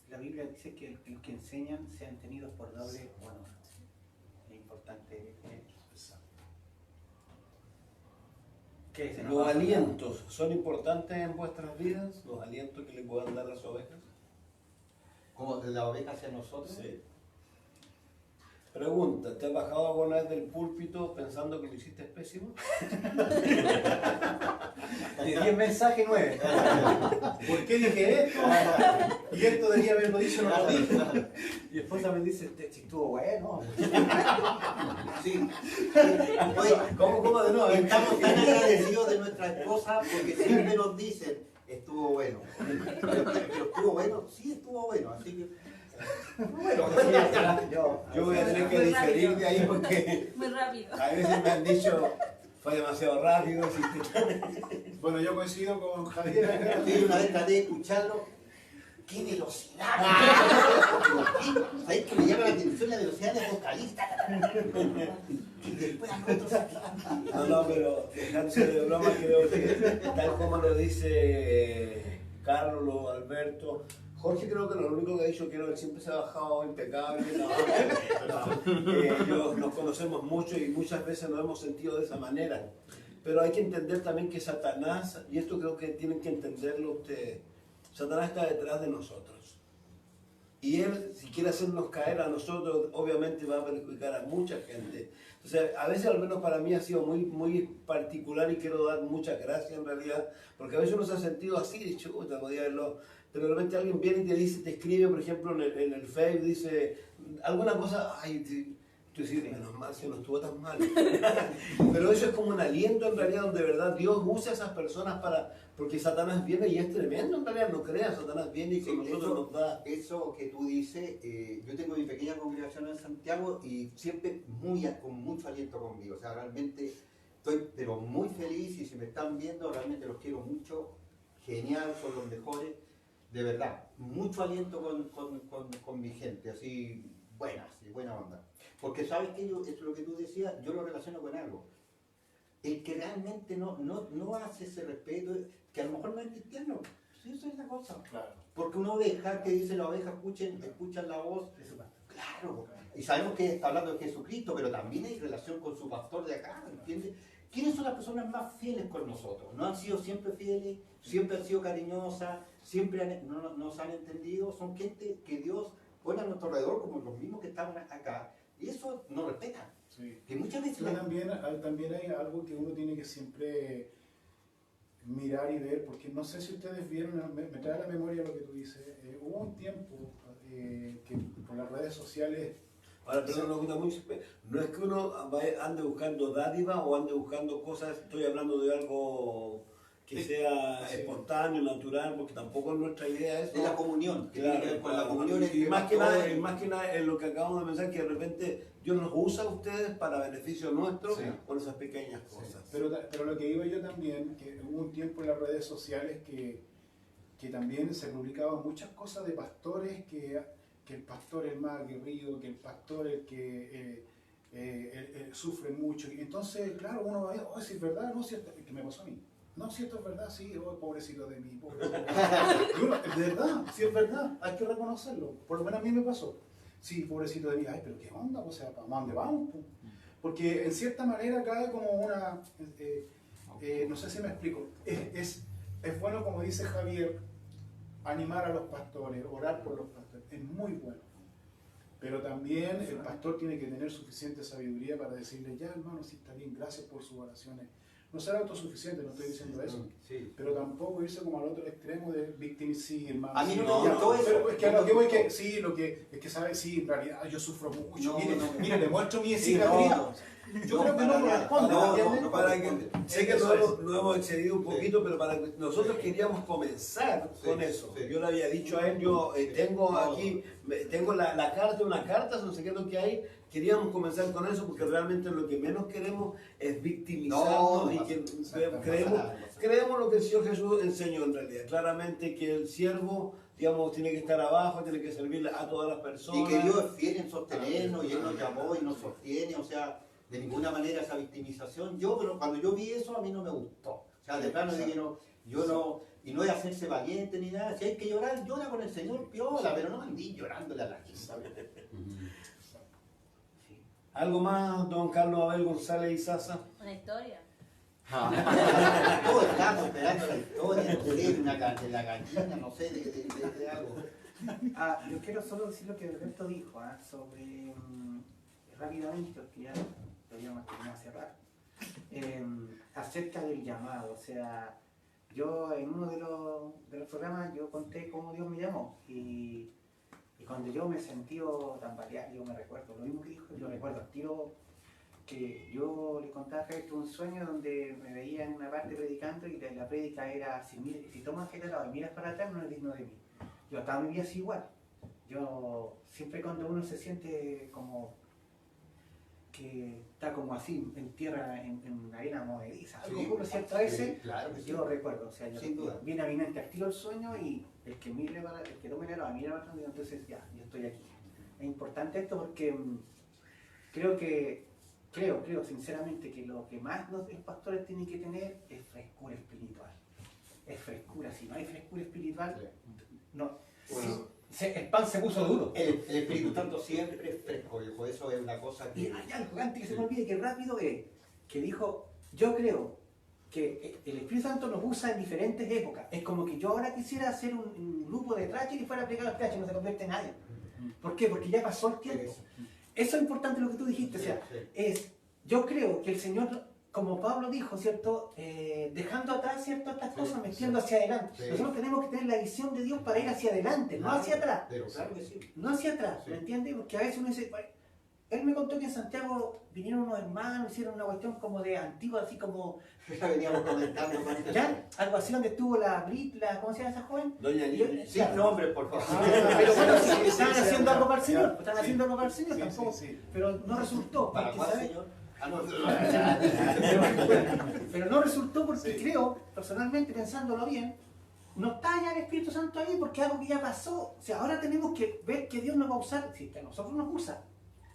La Biblia dice que los que enseñan sean tenidos por doble honor. Es importante. ¿Qué se nos Los va a pasar? alientos son importantes en vuestras vidas, los alientos que le puedan dar las ovejas. Como de la oveja hacia nosotros. Sí. Pregunta, ¿te has bajado alguna vez del púlpito pensando que lo hiciste pésimo? De 10 mensajes, 9. ¿Por qué dije esto? Y esto debía haberlo dicho, no lo dije. Mi esposa me dice, si estuvo bueno. Sí. Oye, ¿Cómo de nuevo? estamos tan agradecidos de nuestra esposa porque siempre nos dicen, estuvo bueno. Pero estuvo bueno, sí estuvo bueno, así que... Bueno, Yo voy a tener que Muy diferir rápido. de ahí porque Muy rápido. a veces me han dicho fue demasiado rápido. hiciste-". Bueno, yo coincido con Javier. Sí, una vez traté de escucharlo. ¡Qué velocidad! ¿Sabes que me llama la atención la velocidad del vocalista? Y después No, pero dejarse de broma, creo que tal como lo dice Carlos o Alberto, Jorge creo que lo único que ha dicho que él siempre se ha bajado impecable. Ellos nos conocemos mucho y muchas veces nos hemos sentido de esa manera. Pero hay que entender también que Satanás, y esto creo que tienen que entenderlo ustedes, Satanás está detrás de nosotros. Y él, si quiere hacernos caer a nosotros, obviamente va a perjudicar a mucha gente. Entonces, a veces, al menos para mí, ha sido muy particular y quiero dar muchas gracias en realidad, porque a veces uno se ha sentido así, de chuta, podía verlo. Pero de repente alguien viene y te dice, te escribe, por ejemplo, en el Facebook, dice alguna cosa, ay, tú dices, menos mal, si no estuvo tan mal. Pero eso es como un aliento en realidad, donde de verdad Dios usa a esas personas porque Satanás viene y es tremendo en realidad, no creas, Satanás viene y con nosotros nos da. Eso que tú dices, yo tengo mi pequeña congregación en Santiago y siempre con mucho aliento conmigo, o sea, realmente estoy pero muy feliz y si me están viendo, realmente los quiero mucho, genial, son los mejores, de verdad, mucho aliento con mi gente, así buena onda. Porque sabes que esto es lo que tú decías, yo lo relaciono con algo. El que realmente no hace ese respeto, que a lo mejor no es cristiano, sí, eso es la cosa. Claro. Porque una oveja que dice la oveja, escuchan la voz, claro. Y sabemos que está hablando de Jesucristo, pero también hay relación con su pastor de acá, ¿entiendes? ¿Quiénes son las personas más fieles con nosotros? ¿No han sido siempre fieles? ¿Siempre han sido cariñosas? ¿Siempre nos han entendido? Son gente que Dios pone a nuestro alrededor, como los mismos que estaban acá. Y eso nos respetan. Sí. Que muchas veces... Pero también hay algo que uno tiene que siempre mirar y ver, porque no sé si ustedes vieron, me trae a la memoria lo que tú dices, hubo un tiempo que por las redes sociales... Ahora, perdón, no es que uno ande buscando dádiva o ande buscando cosas, estoy hablando de algo que sea espontáneo, natural, porque tampoco es nuestra idea eso. De la comunión, que claro, tiene que ver con la comunión. Y más que nada en lo que acabamos de pensar, que de repente Dios nos usa a ustedes para beneficio nuestro con esas pequeñas cosas. Sí. Pero lo que iba yo también, que hubo un tiempo en las redes sociales que también se publicaban muchas cosas de pastores, que el pastor es más aguerrido, que el pastor es el que sufre mucho. Y entonces, claro, uno va a decir, oh, si es verdad, no, si es que me pasó a mí. No, si esto es verdad, sí, oh, pobrecito de mí. Y uno, es verdad, si es verdad, hay que reconocerlo. Por lo menos a mí me pasó. Sí, pobrecito de mí, ay, pero ¿qué onda? O sea, ¿para dónde vamos? Porque en cierta manera cae como una, no sé si me explico, es bueno, como dice Javier, animar a los pastores, orar por los pastores, es muy bueno. Pero también el pastor tiene que tener suficiente sabiduría para decirle, ya hermano, sí está bien, gracias por sus oraciones. No ser autosuficiente, no estoy diciendo eso, pero tampoco irse como al otro extremo de victimizar, hermano. A mí no me gustó eso. Pero es que a lo que voy que sí, es que sabe, sí, en realidad yo sufro mucho. Mire, le muestro mi cicatriz. Yo creo que no corresponde. Sé que nos hemos excedido un poquito, pero para que nosotros queríamos comenzar con eso. Yo le había dicho a él, yo tengo aquí, tengo la carta, una carta, no sé qué es lo que hay. Queríamos comenzar con eso porque realmente lo que menos queremos es victimizarnos y que creemos lo que el Señor Jesús enseñó en realidad. Claramente que el siervo, digamos, tiene que estar abajo, tiene que servirle a todas las personas. Y que Dios es fiel en sostenernos y Él nos llamó y nos sostiene, o sea, de ninguna manera esa victimización. Cuando yo vi eso, a mí no me gustó. O sea, de plano de que y no es hacerse valiente ni nada. Si hay que llorar, llora con el Señor, piola, pero no andí llorándole a la gente. ¿Algo más, don Carlos Abel González y Sasa? Una historia. Todos estamos esperando la historia, no sé, de la gallina, no sé, de algo. Yo quiero solo decir lo que Alberto dijo sobre, rápidamente, porque ya podríamos terminar a cerrar, acerca del llamado. O sea, yo en uno de los programas yo conté cómo Dios me llamó y cuando yo me sentí tambalear, yo me recuerdo, lo mismo que dijo, yo recuerdo al tiro que yo le contaba que tuve un sueño donde me veía en una parte predicando y la prédica era, si tomas aquel lado y miras para atrás no es digno de mí. Yo estaba mi vida así igual. Yo siempre cuando uno se siente como que está como así en tierra, en arena movediza, algo ocurre cierto a ese, claro que yo lo recuerdo, o sea, sin duda. Viene a mi mente, activo el sueño y el que tome la lava, mira para atrás, entonces ya, yo estoy aquí. Es importante esto porque creo sinceramente que lo que más los pastores tienen que tener es frescura espiritual. Es frescura, si no hay frescura espiritual, no. Bueno. El pan se puso duro. El Espíritu Santo siempre es fresco, viejo. Eso es una cosa que... Y hay algo antes que se me olvide que rápido es, que dijo, yo creo que el Espíritu Santo nos usa en diferentes épocas. Es como que yo ahora quisiera hacer un grupo de trash y fuera a aplicar los trash y no se convierte en nadie. ¿Por qué? Porque ya pasó el tiempo. Eso es importante lo que tú dijiste. O sea, yo creo que el Señor, como Pablo dijo, ¿cierto? Dejando atrás, ¿cierto? Estas cosas, metiendo hacia adelante. Sí. Nosotros tenemos que tener la visión de Dios para ir hacia adelante, no hacia atrás. Pero claro que sí. No hacia atrás, Sí. ¿me entiendes? Porque a veces uno dice, "Bueno", él me contó que en Santiago vinieron unos hermanos, hicieron una cuestión como de antiguo, así como, Ya veníamos comentando. Marita. ¿ya? Algo así donde estuvo la Brit, ¿cómo se llama esa joven? Doña Y yo- Lili. Sin nombres, por favor. Pero bueno, Sí, sí, estaban sí, haciendo sí, algo para el sí, Señor, sí, estaban sí. haciendo algo para el Señor Sí, tampoco, sí, sí. pero no resultó. ¿Para porque, cuál, ¿sabes? señor? Ah, no. Pero no resultó porque Sí. creo, personalmente pensándolo bien, no está ya el Espíritu Santo ahí porque algo que ya pasó. O sea, ahora tenemos que ver que Dios nos va a usar, si que a nosotros nos usa,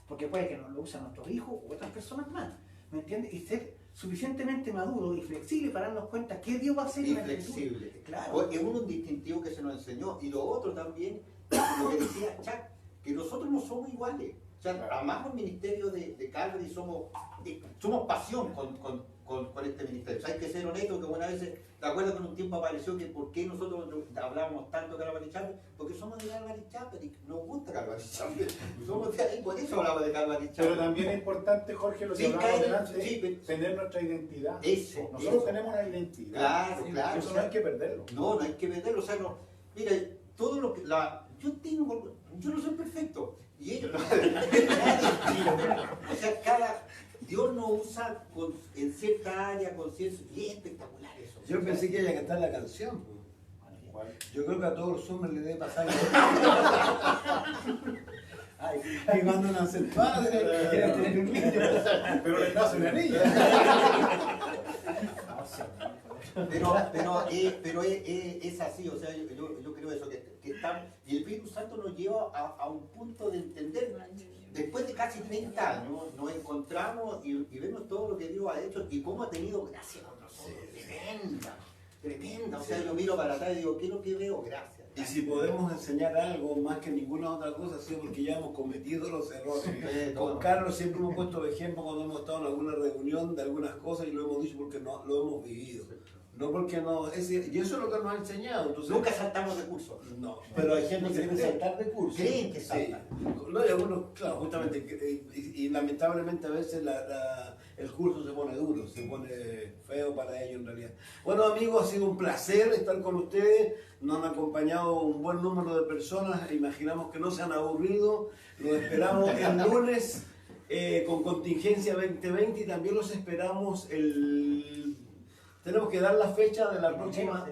porque puede que nos lo usen nuestros hijos u otras personas más, ¿me entiendes? Y ser suficientemente maduro y flexible para darnos cuenta que Dios va a hacer Y en el futuro. flexible. Claro. Es un distintivo que se nos enseñó. Y lo otro también, lo que decía Chuck, que nosotros no somos iguales. O sea, amamos el ministerio de Calvary y somos pasión con este ministerio. O sea, hay que ser honestos, que buenas veces, ¿te acuerdas que en un tiempo apareció que por qué nosotros hablábamos tanto de Calvary Chapel? Porque somos de Calvary Chapel y nos gusta Calvary Chapel. Somos de ahí, por eso hablamos de Calvary Chapel. Pero también es importante, Jorge, lo que Sí, hablamos cae- delante, sí, pero- tener nuestra identidad. Eso, Nosotros eso. tenemos una identidad. Claro, Sí, claro. Eso no hay que perderlo. No hay que venderlo. O sea, no. Mire, todo lo que. Yo no soy perfecto. Y ellos no. O sea, Dios nos usa en cierta área, con cierto. Y es espectacular eso. Yo pensé que iba a cantar la canción. Igual. Yo creo que a todos los hombres les debe pasar. Ay, y cuando nacen padres, quieren tener un niño. Pero les nace una niña. Pero es así, o sea, yo creo eso, que está, y el Espíritu Santo nos lleva a un punto de entender, después de casi 30 años, nos encontramos y vemos todo lo que Dios ha hecho y cómo ha tenido gracia con nosotros, tremenda, o sea, yo miro para atrás y digo, ¿qué es lo que veo? Gracias. Y si podemos enseñar algo más que ninguna otra cosa, ha sido porque ya hemos cometido los errores. Con Carlos siempre hemos puesto de ejemplo cuando hemos estado en alguna reunión de algunas cosas y lo hemos dicho porque no, lo hemos vivido. No porque no, y eso es lo que nos ha enseñado. Entonces, Nunca saltamos de curso. no, pero hay gente que quiere saltar de curso. Creen que saltan. No, y algunos, claro, justamente, y lamentablemente a veces el curso se pone duro, se pone feo para ellos en realidad. Bueno amigos, ha sido un placer estar con ustedes, nos han acompañado un buen número de personas, imaginamos que no se han aburrido, los esperamos el lunes con contingencia 2020 y también los esperamos tenemos que dar la fecha de la próxima...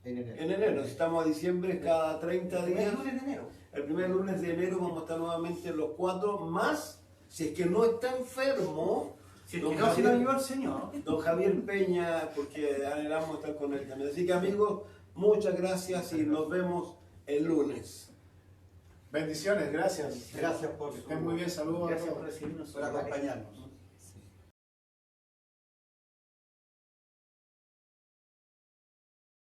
En enero. En enero, si estamos a diciembre cada 30 días. El lunes de enero. El primer lunes de enero vamos a estar nuevamente los 4, más si es que no está enfermo, Si es don que no se lo Javier- llevó el Señor. don Javier Peña, porque anhelamos estar con él también. Así que amigos, muchas gracias y nos vemos el lunes. Bendiciones, gracias. Gracias por Que estén muy bien, saludos a Gracias todos. por recibirnos. por acompañarnos.